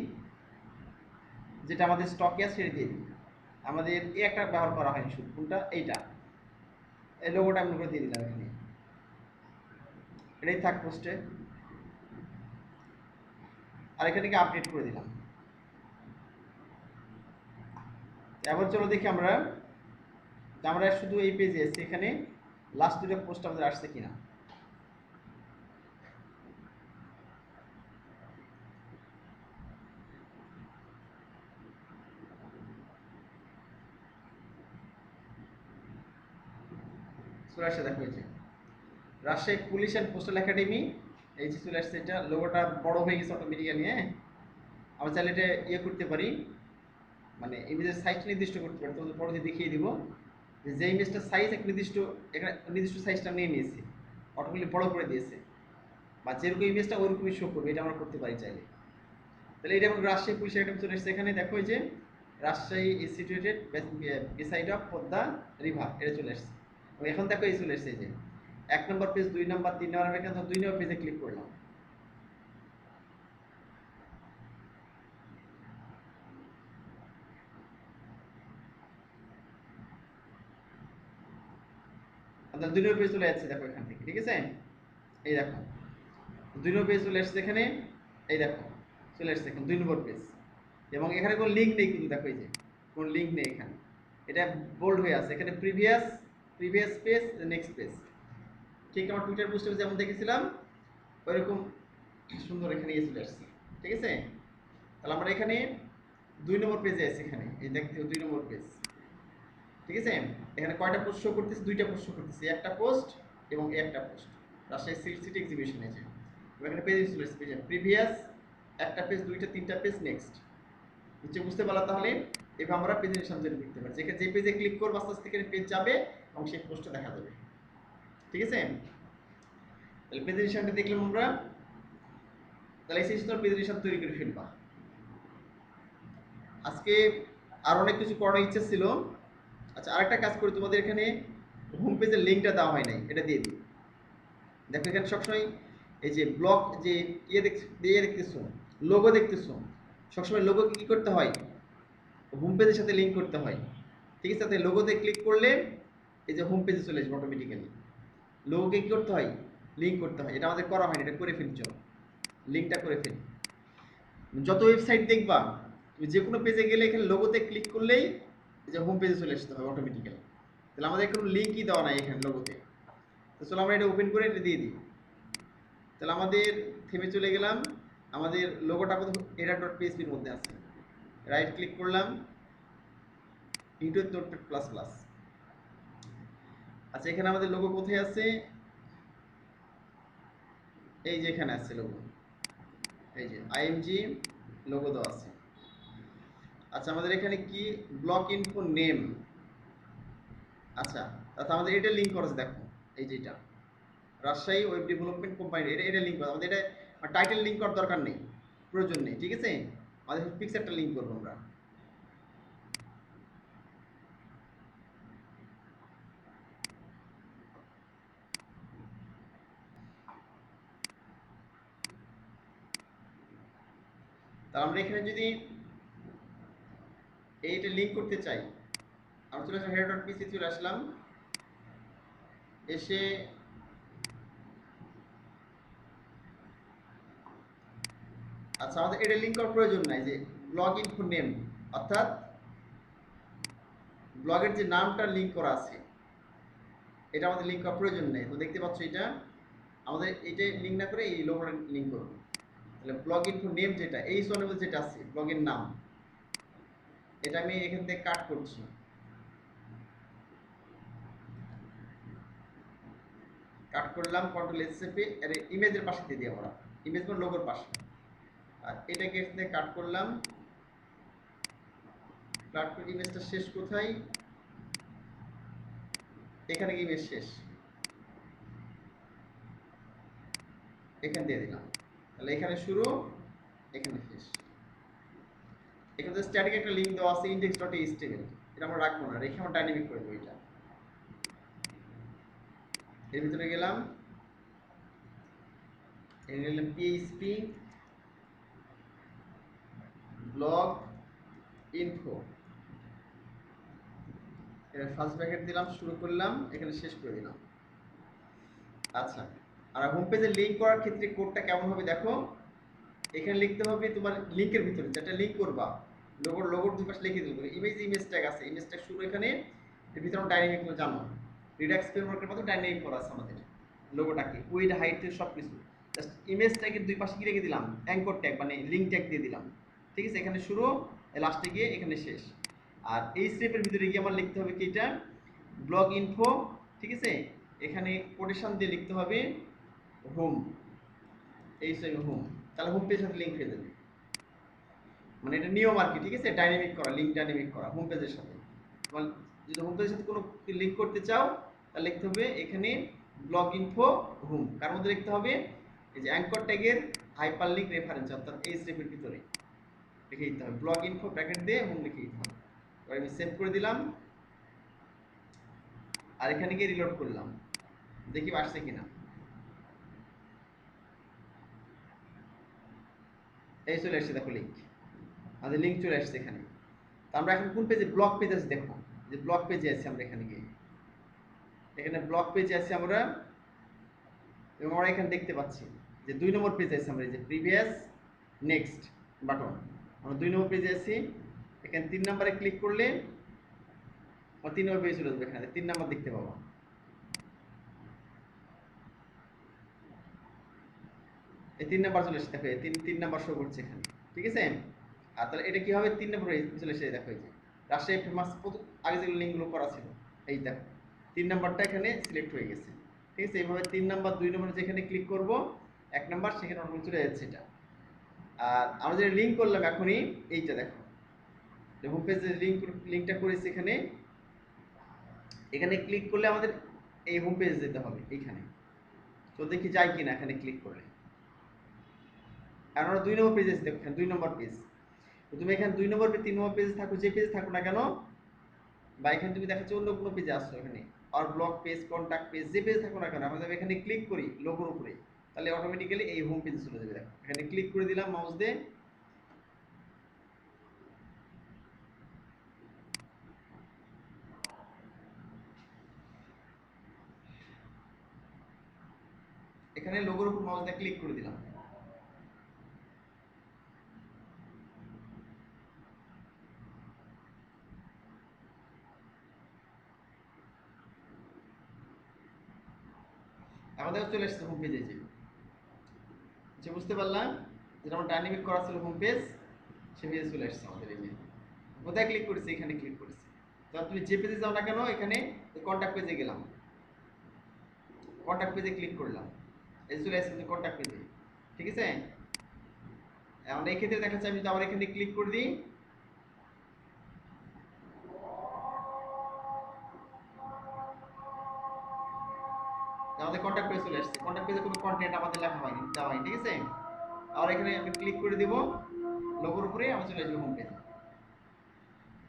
যেটা আমাদের স্টকে আছে সেটা দিয়ে দিই। আমাদের এই একটা ব্যবহার করা হয়নি শুধু, কোনটা, এইটা, এই লোগোটা আমি করে দিয়ে দিলাম এখানে, এটাই থাক পোস্টে। আর এখানে আপডেট করে দিলাম। এবার চলো দেখি আমরা শুধু এই পেজে এসেছি, এখানে লাস্ট দুটো পোস্ট আমাদের আসছে কিনা। চলে আসছে, দেখো এই যে Rajshahi police and postal academy, এই যে চলে আসছে, এটা লোগোটা বড় হয়ে গেছে অটোমেটিক্যালি। হ্যাঁ, আমরা চাইলে এটা ইয়ে করতে পারি, মানে ইমেজের সাইজ নির্দিষ্ট করতে পারি। তোমাদের পরে দেখিয়ে দিব যে ইমেজটার সাইজ এক নির্দিষ্ট সাইজটা নিয়ে নিয়েছি, অটোমেটিক বড় করে দিয়েছে, বা যেরকম ইমেজটা ওইরকমই শো করবে, এটা আমরা করতে পারি চাইলে। তাহলে এটা আমার রাজশাহী পুলিশ একাডেমি চলে এসেছে, এখানে দেখো যে Rajshahi instituted beside of Padma river, এটা চলে এসেছে। এখন দেখো এই চলে এসেছে, যে 1 নম্বর পেজ, 2 নম্বর, 3 নম্বর, এখানে 2 নম্বর পেজে ক্লিক করলাম। আপনার 2 নম্বর পেজ চলে যাচ্ছে, দেখো এখান থেকে, ঠিক আছে? এই দেখো 2 নম্বর পেজ চলে এসেছে এখানে, এই দেখো চলে এসেছে এখানে 2 নম্বর পেজ, এবং এখানে কোনো লিঙ্ক নেই কিন্তু, দেখো এই যে কোনো লিঙ্ক নেই এখানে, এটা বোল্ড হয়ে আছে এখানে, প্রিভিয়াস পেজ, নেক্সট পেজ। ঠিক আমার টুইটার পোস্টে যেমন দেখেছিলাম ওইরকম সুন্দর এখানে চলে আসছে, ঠিক আছে? তাহলে আমরা এখানে 2 নম্বর পেজে আছি, এখানে এই দেখতে 2 নম্বর পেজ, ঠিক আছে? এখানে কয়টা পোস্ট শো করতেছে, 2টা পোস্ট শো করতেছে, একটা পোস্ট এবং একটা post, Rajshahi silk city exhibition আছে। এখানে পেজ চলে এসেছে, প্রিভিয়াস, একটা পেজ, 2টা, 3টা পেজ, নেক্সট। নিচে বুঝতে পারলাম, তাহলে এবার আমরা প্রেজেন্টেশন যেটা দেখতে পাচ্ছি, যে পেজে ক্লিক করবো আস্তে আস্তে পেজ যাবে এবং সেই পোস্টটা দেখা যাবে, ঠিক আছে? তাহলে প্রেজেন্টেশনটা দেখলাম আমরা, তাহলে এই সিস্টেম প্রেজেন্টেশন তৈরি করে ফেলবা। আজকে আর অনেক কিছু করার ইচ্ছা ছিল। আচ্ছা, আরেকটা কাজ করি, তোমাদের এখানে হোম পেজের লিঙ্কটা দেওয়া হয় নাই, এটা দিয়ে দিই। দেখো এখানে সবসময় এই যে ব্লগ যে দেখতেছো, লোগো দেখতেছো, সবসময় লোগোকে কি করতে হয়, হোম পেজের সাথে লিঙ্ক করতে হয়। ঠিক আছে, তাই লোগোতে ক্লিক করলে এই যে হোম পেজে চলে আসবে অটোমেটিক্যালি। লোগোকে কি করতে হয়, লিঙ্ক করতে হয়। এটা আমাদের করা হয়নি, এটা করে ফেলি, চলো লিঙ্কটা করে ফেলি। যত ওয়েবসাইট দেখবা, তুমি যে কোনো পেজে গেলে এখানে লোগোতে ক্লিক করলেই এই যে হোম পেজে চলে আসতে হবে অটোমেটিক্যালি। তাহলে আমাদের কোনো লিঙ্কই দেওয়া নাই এখানে লোগোতে। তো চলো আমরা এটা ওপেন করে এটা দিয়ে দিই। তাহলে আমাদের থেমে চলে গেলাম, আমাদের লোগোটা কত error.php-র মধ্যে আছে। রাইট ক্লিক করলাম, ইনটু ডট প্লাস প্লাস। আচ্ছা, এখানে আমাদের লোগো কোথায় আছে, এই যে এখানে আছে লোগো, এই যে আইএমজি লোগো দেওয়া আছে। আচ্ছা, আমাদের এখানে কি ব্লক ইনফো নেম। আচ্ছা, তাতে আমাদের এটা লিঙ্ক করা আছে, দেখো এই যে এটা রাজশাহী ওয়েব ডেভেলপমেন্ট কোম্পানি, এটা লিঙ্ক করা। আমাদের এটা টাইটেল লিঙ্ক করার দরকার নেই, প্রয়োজন নেই। ঠিক আছে, আমাদের পিকচারটা লিঙ্ক করবো আমরা। তাহলে আমরা এখানে যদি এইটা লিঙ্ক করতে চাই, আমরা চলে আসলাম header.pc, চলে আসলাম, এসে আচ্ছা আমাদের এটা লিঙ্ক করার প্রয়োজন নাই, যে ব্লগ ইনফো নেম, অর্থাৎ ব্লগের যে নামটা লিঙ্ক করা আছে এটা আমাদের লিঙ্ক করার প্রয়োজন নেই। তো দেখতে পাচ্ছ এটা আমাদের এটা লিঙ্ক না করে এই লোগোটা লিঙ্ক করব। তাহলে ব্লগ ইনফো নেম যেটা এই সোনেবল যেটা আছে ব্লগের নাম, এটা আমি এখান থেকে কাট করছি। কাট করলাম, কন্ট্রোল এস চেপে আরে ইমেজের পাশে দিয়ে দিই আমরা, ইমেজ মানে লোগোর পাশে। আর এটাকে এখানে কাট করলাম, কাট করে ইমেজটা শেষ কোথায়, এখানে ইমেজ শেষ, এখানে দিয়ে দিলাম। তাহলে এখানে শুরু, এখানে শেষ। এখানে স্ট্যাটিক একটা লিঙ্ক দেওয়া আছে index.html, এটা আমরা রাখবো না, রেখে আমরা ডাইনামিক করে দেবো। এটা এর ভিতরে গেলাম, এখানে গেলাম php ব্লগ ইনফো, এটা ফার্স্ট ব্র্যাকেট দিলাম, শুরু করলাম, এখানে শেষ করে দিলাম। আচ্ছা, আর হোম পেজে লিঙ্ক করার ক্ষেত্রে কোডটা কেমন হবে দেখো, এখানে লিখতে হবে তোমার লিঙ্কের ভিতরে যেটা লিঙ্ক করবা, লোগোর দুই পাশে লিখে দিতে হবে ইমেজ ট্যাগ আছে, ইমেজ ট্যাগ শুরু এখানে, এর ভিতরে ডাইনামিক তুমি জানো রিডাক্স ফ্রেমওয়ার্কের মতো ডাইনামিক করা আছে আমাদের লোগোটাকে, উইড হাইট সব কিছু। জাস্ট ইমেজ ট্যাগের দুই পাশে কি রেখে দিলাম, অ্যাঙ্কর ট্যাগ মানে লিঙ্ক ট্যাগ দিয়ে দিলাম। ঠিক আছে, এখানে শুরু, লাস্টে গিয়ে এখানে শেষ। আর এই স্টেপের ভিতরে গিয়ে আমার লিখতে হবে কি এটা ব্লগ ইনফো। ঠিক আছে, এখানে কোটেশন দিয়ে লিখতে হবে হোম, এই হোম। তাহলে হোম পেজের সাথে লিঙ্ক হয়ে যাবে, মানে এটা নিয়ম আর কি। ঠিক আছে, ডাইনামিক করা, লিঙ্ক ডাইনামিক করা হোম পেজের সাথে। তোমার যদি হোম পেজের সাথে কোনো লিঙ্ক করতে চাও তাহলে লিখতে হবে এখানে ব্লগ ইনফো হোম, কার মধ্যে লিখতে হবে এই যে অ্যাঙ্কর ট্যাগের হাইপার লিঙ্ক রেফারেন্স, অর্থাৎ এই স্টেপের ভিতরে লিখে দিতে হবে ব্লগ ইনফো ব্র্যাকেট দিয়ে হোম লিখে দিতে হবে। এবার আমি সেভ করে দিলাম, আর এখানে গিয়ে রিলোড করলাম, দেখি আসছে কিনা। এই চলে আসছে, দেখো লিঙ্ক, আমাদের লিঙ্ক চলে আসছে এখানে। তো আমরা এখন কোন পেজে, ব্লগ পেজ আছে দেখো, যে ব্লগ পেজে আছি আমরা, এখানে গিয়ে এখানে ব্লগ পেজে আছি আমরা, এবং আমরা এখানে দেখতে পাচ্ছি যে 2 নম্বর পেজে আছি আমরা, এই যে প্রিভিয়াস নেক্সট বাটন, আমরা 2 নম্বর পেজে আছি। এখানে 3 নম্বরে ক্লিক করলে আমরা 3 নম্বর পেজে চলে যাবে, এখানে 3 নম্বর দেখতে পাবো। এই 3 নম্বর চলে এসে দেখো, এই 3 নম্বর শো করছে এখানে। ঠিক আছে, আর তাহলে এটা কি হবে, 3 নম্বর চলে এসে দেখো, এই যে রাজশাহী ফেমাস আগে যেগুলো লিঙ্কগুলো করা ছিল, এই দেখো 3 নাম্বারটা এখানে সিলেক্ট হয়ে গেছে। ঠিক আছে, এইভাবে 3 নাম্বার 2 নম্বরে যেখানে ক্লিক করব 1 নাম্বার, সেখানে অটোমেটিক চলে যাচ্ছে এটা। আর আমরা যে লিঙ্ক করলাম এখনই, এইটা দেখো হোম পেজে লিঙ্কটা করেছি এখানে, এখানে ক্লিক করলে আমাদের এই হোম পেজে যেতে হবে এইখানে। তো দেখি যাই কিনা এখানে ক্লিক করলে। আর আমরা 2 নম্বর পেজে আছি, দেখো এখানে 2 নম্বর পেজ। তো তুমি এখানে 2 নম্বর 3 নম্বর পেজে থাকো, যে পেজে থাকো না কেন, বা এখানে তুমি দেখাচ্ছ অন্য কোনো পেজে আসছো, এখানে আর ব্লগ পেজ, কন্টাক্ট পেজ, যে পেজে থাকো না কেন, আমরা যদি এখানে ক্লিক করি লোগোর উপরে, তাহলে অটোমেটিক্যালি এই হোম পেজে চলে যাবে। দেখো এখানে ক্লিক করে দিলাম মাউস দিয়ে, এখানে লোগোর উপর মাউস দিয়ে ক্লিক করে দিলাম। আমাদের চলে আসছে হোম পেজে, যে বুঝতে পারলাম যেটা আমার ডাইনামিক করা ছিল হোম পেজ, সে পেজে চলে আসছে আমাদের। এই যে কোথায় ক্লিক করেছি, এখানে ক্লিক করেছি। তো তুমি যে পেজে যাও না কেন, এখানে কন্টাক্ট পেজে গেলাম, কন্টাক্ট পেজে ক্লিক করলাম, এই চলে আসছে কন্টাক্ট পেজে। ঠিক আছে, এখন এই ক্ষেত্রে দেখাচ্ছে আমি যদি আবার এখানে ক্লিক করে দিই, আমাদের কন্টাক্ট পেজ চলে আসছে। কন্টাক্ট পেজে কোনো কন্টেন্ট আমাদের লেখা হয়নি, দেওয়া হয়নি। ঠিক আছে, আবার এখানে আমি ক্লিক করে দিব লোগোর উপরে, আমি চলে আসবো হোম পেজে।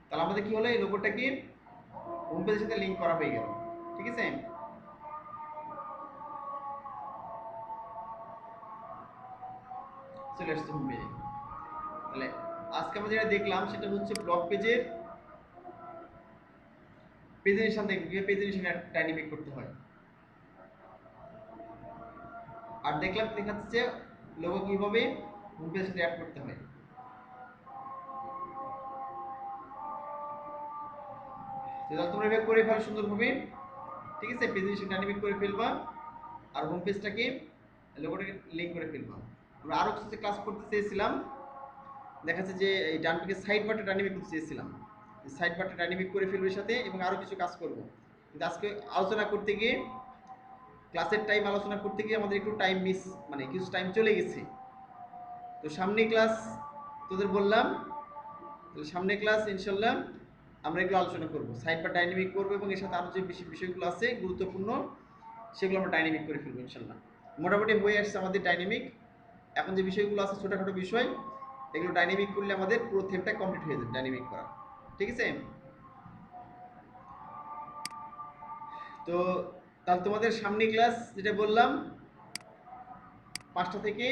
তাহলে আমাদের কি হলো, এই লোগোটা কি হোম পেজের সাথে লিংক করা হয়ে গেল। ঠিক আছে, চলে আসছে হোম পেজে। তাহলে আজকে আমরা যেটা দেখলাম সেটা হচ্ছে ব্লগ পেজের প্রেজেন্টেশন, দেখবে কিভাবে প্রেজেন্টেশন ডাইনামিক করতে হয়। আর দেখলাম দেখাচ্ছে যে লোগো কিভাবে হোম পেজের সাথে অ্যাড করতে হয়। তাহলে তোমরা এভাবে করে ফেলো সুন্দরভাবে। ঠিক আছে, প্রেজেন্টেশন ডাইনামিক করে ফেলবা, আর হোম পেজটাকে লোগোটাকে লিংক করে ফেলবা। আমরা আরো কিছু ক্লাস করতে চেয়েছিলাম, দেখাচ্ছে যে এই ডান দিকে সাইড বারটা ডাইনামিক করতে চেয়েছিলাম, সাইড বারটা ডাইনামিক করে ফেলবো এর সাথে, এবং আরো কিছু কাজ করব। কিন্তু আজকে আলোচনা করতে গিয়ে, ক্লাসের টাইম আলোচনা করতে গিয়ে আমাদের একটু টাইম মিস, মানে কিছু টাইম চলে গেছে। তো সামনে ক্লাস তোদের বললাম, তাহলে সামনে ক্লাস ইনশাল্লাহ আমরা এগুলো আলোচনা করবো, সাইড বার ডাইনামিক করবো, এবং এর সাথে আরো যে বিষয়গুলো আছে গুরুত্বপূর্ণ সেগুলো আমরা ডাইনামিক করে ফেলবো ইনশাল্লাহ। মোটামুটি হয়ে আসছে আমাদের ডাইনামিক। এখন যে বিষয়গুলো আছে ছোটখাটো বিষয়, এগুলো ডাইনামিক করলে আমাদের পুরো থিমটা কমপ্লিট হয়ে যাবে ডাইনামিক করা। ঠিক আছে, তো তাহলে তোমাদের সামনে ক্লাস যেটা বললাম 5টা থেকে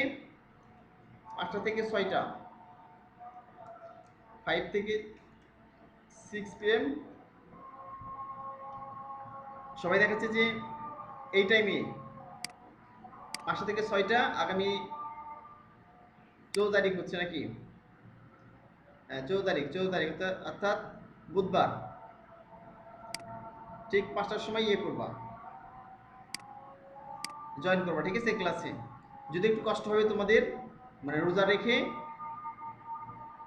6টা, 5 থেকে 6 PM সবাই দেখাচ্ছে যে এই টাইমে 5টা থেকে 6টা, আগামী 14 তারিখ হচ্ছে নাকি, হ্যাঁ 14 তারিখ অর্থাৎ বুধবার, ঠিক 5টার সময় করবা, জয়েন করবা। ঠিক আছে, ক্লাসে যদি একটু কষ্ট হবে তোমাদের, মানে রোজা রেখে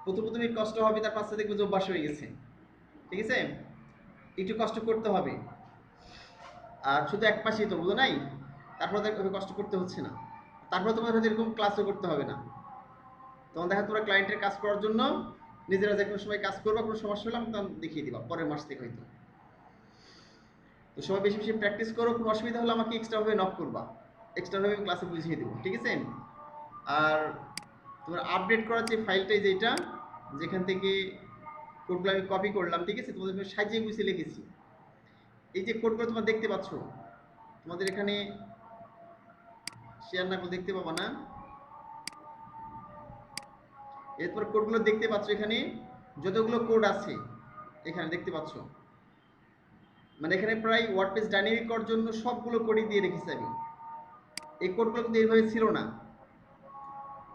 প্রথমে কষ্ট হবে, তার পাশে দেখবে যে অভ্যাস হয়ে গেছে। ঠিক আছে, একটু কষ্ট করতে হবে, আর শুধু এক পাশেই তো বুঝো নাই, তারপর দেখবে কষ্ট করতে হচ্ছে না, তারপর তোমার হয়তো এরকম ক্লাসও করতে হবে না। তখন দেখা তোমরা ক্লায়েন্টের কাজ করার জন্য নিজেরা যে কোনো সময় কাজ করবা, কোনো সমস্যা হলে তখন দেখিয়ে দিবা পরের মাস থেকে হয়তো। তো সবাই বেশি বেশি প্র্যাকটিস করো, কোনো অসুবিধা হলে আমাকে এক্সট্রাভাবে নক করবা, এক্সট্রাভাবে ক্লাসে বুঝিয়ে দেবো। ঠিক আছে, আর তোমার আপডেট করার যে ফাইলটাই যেটা, যেখান থেকে কোডগুলো আমি কপি করলাম, ঠিক আছে, তোমাদের সাজিয়ে গুছিয়ে লিখেছি। এই যে কোডগুলো তোমরা দেখতে পাচ্ছ, তোমাদের এখানে শেয়ার না করে দেখতে পাবা না, এরপর কোডগুলো দেখতে পাচ্ছ, এখানে যতগুলো কোড আছে এখানে দেখতে পাচ্ছ, মানে এখানে প্রায় ওয়ার্ডপ্রেস ডাইনামিক করার জন্য সবগুলো কোডই দিয়ে রেখেছি আমি। এই কোডগুলো কিন্তু এইভাবে ছিল না,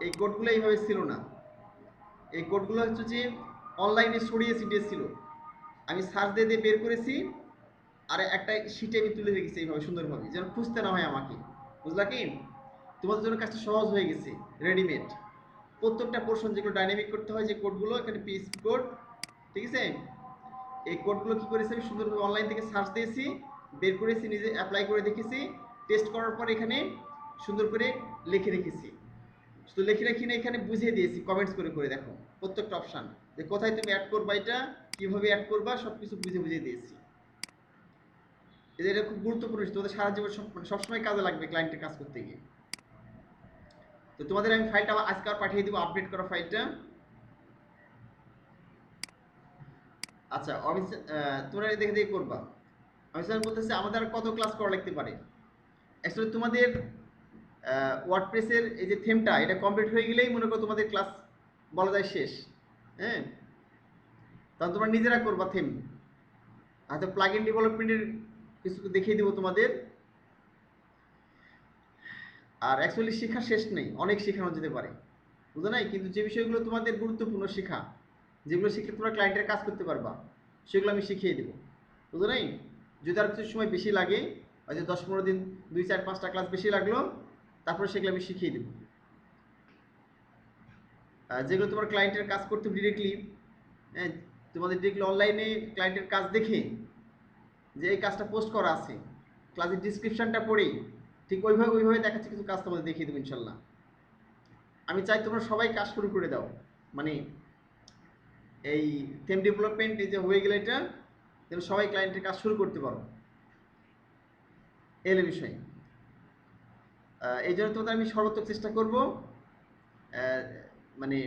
এই কোডগুলো এইভাবে ছিল না, এই কোডগুলো হচ্ছে যে অনলাইনে ছড়িয়ে ছিটিয়ে ছিল, আমি সার্চ দিয়ে দিয়ে বের করেছি, আর একটা শিটে আমি তুলে রেখেছি এইভাবে সুন্দরভাবে, যেন খুঁজতে না হয় আমাকে। বুঝলা কি, তোমাদের জন্য কাজটা সহজ হয়ে গেছে, রেডিমেড। প্রত্যেকটা পোর্শন যেগুলো ডাইনামিক করতে হয়, যে কোডগুলো এখানে পিএইচপি কোড, ঠিক আছে, এই কোডগুলো কি করেছি আমি সুন্দরভাবে অনলাইন থেকে সার্চ দিয়েছি, বের করেছি, নিজে অ্যাপ্লাই করে দেখেছি, টেস্ট করার পর এখানে সুন্দর করে লিখে রেখেছি। শুধু লিখে রাখি না, এখানে বুঝিয়ে দিয়েছি কমেন্টস করে করে, দেখো প্রত্যেকটা অপশান, যে কোথায় তুমি অ্যাড করবা, এটা কীভাবে অ্যাড করবা, সব কিছু বুঝিয়ে দিয়েছি। এটা খুব গুরুত্বপূর্ণ, তোমাদের সারা জীবন সবসময় কাজে লাগবে ক্লায়েন্টের কাজ করতে গিয়ে। তো তোমাদের আমি ফাইলটা আজকে আর পাঠিয়ে দেবো, আপডেট করা ফাইলটা। আচ্ছা তোমরা দেখে দেখে করবা। অফিসার বলতেছে আমাদের আর কত ক্লাস করা লাগতে পারে। অ্যাকচুয়ালি তোমাদের ওয়ার্ডপ্রেসের এই যে থিমটা এটা কমপ্লিট হয়ে গেলেই মনে করো তোমাদের ক্লাস বলা যায় শেষ। হ্যাঁ, তখন তোমরা নিজেরা করবা থিম। হয়তো প্লাগ ইন ডেভেলপমেন্টের কিছু দেখিয়ে দেবো তোমাদের। আর অ্যাকচুয়ালি শেখা শেষ নেই, অনেক শেখানো যেতে পারে, বুঝো নাই? কিন্তু যে বিষয়গুলো তোমাদের গুরুত্বপূর্ণ শেখা, যেগুলো শিখলে তোমরা ক্লায়েন্টের কাজ করতে পারবা, সেগুলো আমি শিখিয়ে দেবো, বুঝো নাই? যদি আর কিছু সময় বেশি লাগে, হয়তো 10-15 দিন, 2-4-5টা ক্লাস বেশি লাগলো, তারপরে সেগুলো আমি শিখিয়ে দেবো। যেগুলো তোমার ক্লায়েন্টের কাজ করতে ডিরেক্টলি, হ্যাঁ, তোমাদের ডিরেক্টলি অনলাইনে ক্লায়েন্টের কাজ দেখে যে এই কাজটা পোস্ট করা আছে, ক্লাসের ডিসক্রিপশনটা পড়েই ঠিক ওইভাবে ওইভাবে দেখাচ্ছে কিছু কাজ তোমাদের দেখিয়ে দেবো ইনশাল্লাহ। আমি চাই তোমরা সবাই কাজ শুরু করে দাও, মানে এই থিম ডেভেলপমেন্ট এই যে হয়ে গেলে এটা যেন সবাই ক্লায়েন্টের কাজ শুরু করতে পারো, এলে বিষয়। এই জন্য তোমাদের আমি সর্বোত্তম চেষ্টা করব। মানে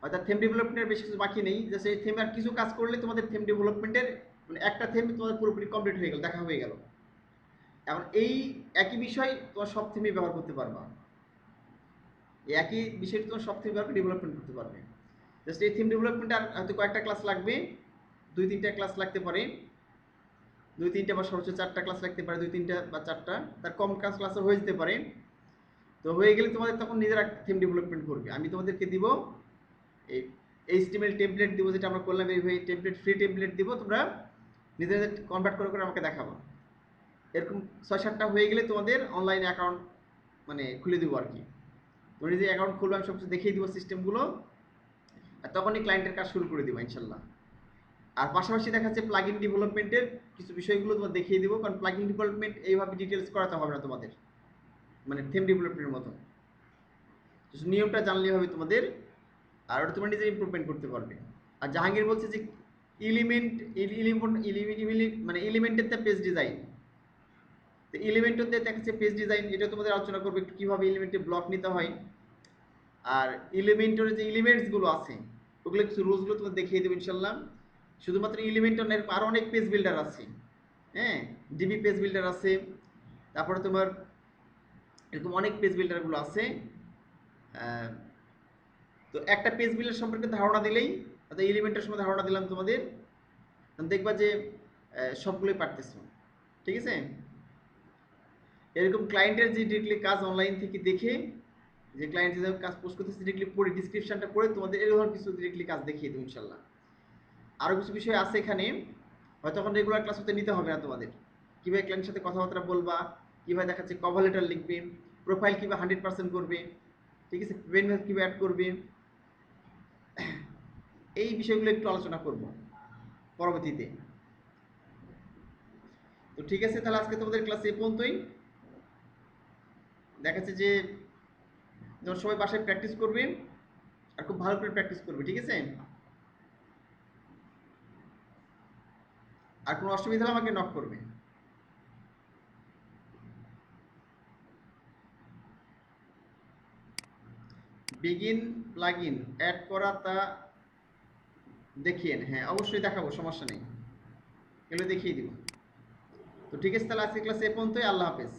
হয়তো থিম ডেভেলপমেন্টের বেশি কিছু বাকি নেই, যে সেই থিম আর কিছু কাজ করলে তোমাদের থিম ডেভেলপমেন্টের মানে একটা থিম তোমাদের পুরোপুরি কমপ্লিট হয়ে গেল, দেখা হয়ে গেল। এখন এই একই বিষয় তোমার সব থিমে ব্যবহার করতে পারবা, এই একই বিষয়টি তোমার সব থিমে ব্যবহার ডেভেলপমেন্ট করতে পারবে। জাস্ট এই থিম ডেভেলপমেন্ট আর হয়তো কয়েকটা ক্লাস লাগবে, 2-3টা ক্লাস লাগতে পারে, 2-3টা বা সর্বোচ্চ 4টা ক্লাস লাগতে পারে, 2-3টা বা 4টা, তার কম ক্লাসও হয়ে যেতে পারে। তো হয়ে গেলে তোমাদের তখন নিজেরা থিম ডেভেলপমেন্ট করবে। আমি তোমাদেরকে দিব এই এইচটিএমএল টেমপ্লেট দিব, যেটা আমরা করলাম এইভাবে টেমপ্লেট, ফ্রি টেমপ্লেট দিব, তোমরা নিজেদের কনভার্ট করে করে আমাকে দেখাবো। এরকম 6-7টা হয়ে গেলে তোমাদের অনলাইন অ্যাকাউন্ট মানে খুলে দেবো আর কি। তুমি নিজে অ্যাকাউন্ট খুলবে, আমি সব কিছু দেখিয়ে দিব সিস্টেমগুলো, আর তখনই ক্লায়েন্টের কাজ শুরু করে দেবো ইনশাল্লাহ। আর পাশাপাশি দেখা যাচ্ছে প্লাগ ইন ডেভেলপমেন্টের কিছু বিষয়গুলো তোমার দেখিয়ে দেবো, কারণ প্লাগ ইন ডেভেলপমেন্ট এইভাবে ডিটেলস করাতে হবে না তোমাদের, মানে থিম ডেভেলপমেন্টের মতো। নিয়মটা জানলেই হবে তোমাদের, আর ওটা তোমরা নিজে ইমপ্রুভমেন্ট করতে পারবে। আর জাহাঙ্গীর বলছে যে মানে এলিমেন্টের তে পেজ ডিজাইন, তো এলিমেন্টের দিয়ে দেখাচ্ছে পেজ ডিজাইন, এটা তোমাদের আলোচনা করবে একটু কীভাবে এলিমেন্টে ব্লক নিতে হয়। আর এলিমেন্টের যে এলিমেন্টসগুলো আছে ওগুলো কিছু রুলসগুলো তোমাদের দেখিয়ে দেবো ইনশাল্লাহ। শুধুমাত্র এলিমেন্টর না, আরও অনেক পেজ বিল্ডার আছে। হ্যাঁ, ডিবি পেজ বিল্ডার আছে, তারপরে তোমার এরকম অনেক পেজ বিল্ডারগুলো আছে। তো একটা পেজ বিল্ডার সম্পর্কে ধারণা দিলেই, অর্থাৎ এলিমেন্টের সময় ধারণা দিলাম তোমাদের, দেখবা যে সবগুলোই পারতেছো, ঠিক আছে? এরকম ক্লায়েন্টের যে ডিরেক্টলি কাজ অনলাইন থেকে দেখে, যে ক্লায়েন্ট যেভাবে কাজ পোস্ট করতেছে ডিরেক্টলি পড়ে ডিসক্রিপশনটা পড়ে তোমাদের এরকম কিছু ডিরেক্টলি কাজ দেখিয়ে দেবো ইনশাল্লাহ। আরও কিছু বিষয় আছে এখানে, হয়তো এখন রেগুলার ক্লাস হতে নিতে হবে না তোমাদের। কীভাবে ক্লায়েন্টের সাথে কথাবার্তা বলবা, কীভাবে দেখাচ্ছে কভার লেটার লিখবে, প্রোফাইল কীভাবে 100% করবে, ঠিক আছে, পেমেন্ট কীভাবে অ্যাড করবে, এই বিষয়গুলো একটু আলোচনা করব পরবর্তীতে। তো ঠিক আছে, তাহলে আজকে তোমাদের ক্লাস এই পর্যন্তই। দেখাচ্ছে যে যখন সবাই বাসায় প্র্যাকটিস করবে, আর খুব ভালো করে প্র্যাকটিস করবে, ঠিক আছে? আর কোনো অসুবিধা হলে আমাকে নক করবে। বিগিন প্লাগইন অ্যাড করা তা দেখিয়ে, হ্যাঁ অবশ্যই দেখাবো, সমস্যা নেই, এগুলো দেখিয়ে দিব। তো ঠিক আছে, তাহলে আজকে ক্লাস এ পর্যন্তই। আল্লাহ হাফেজ।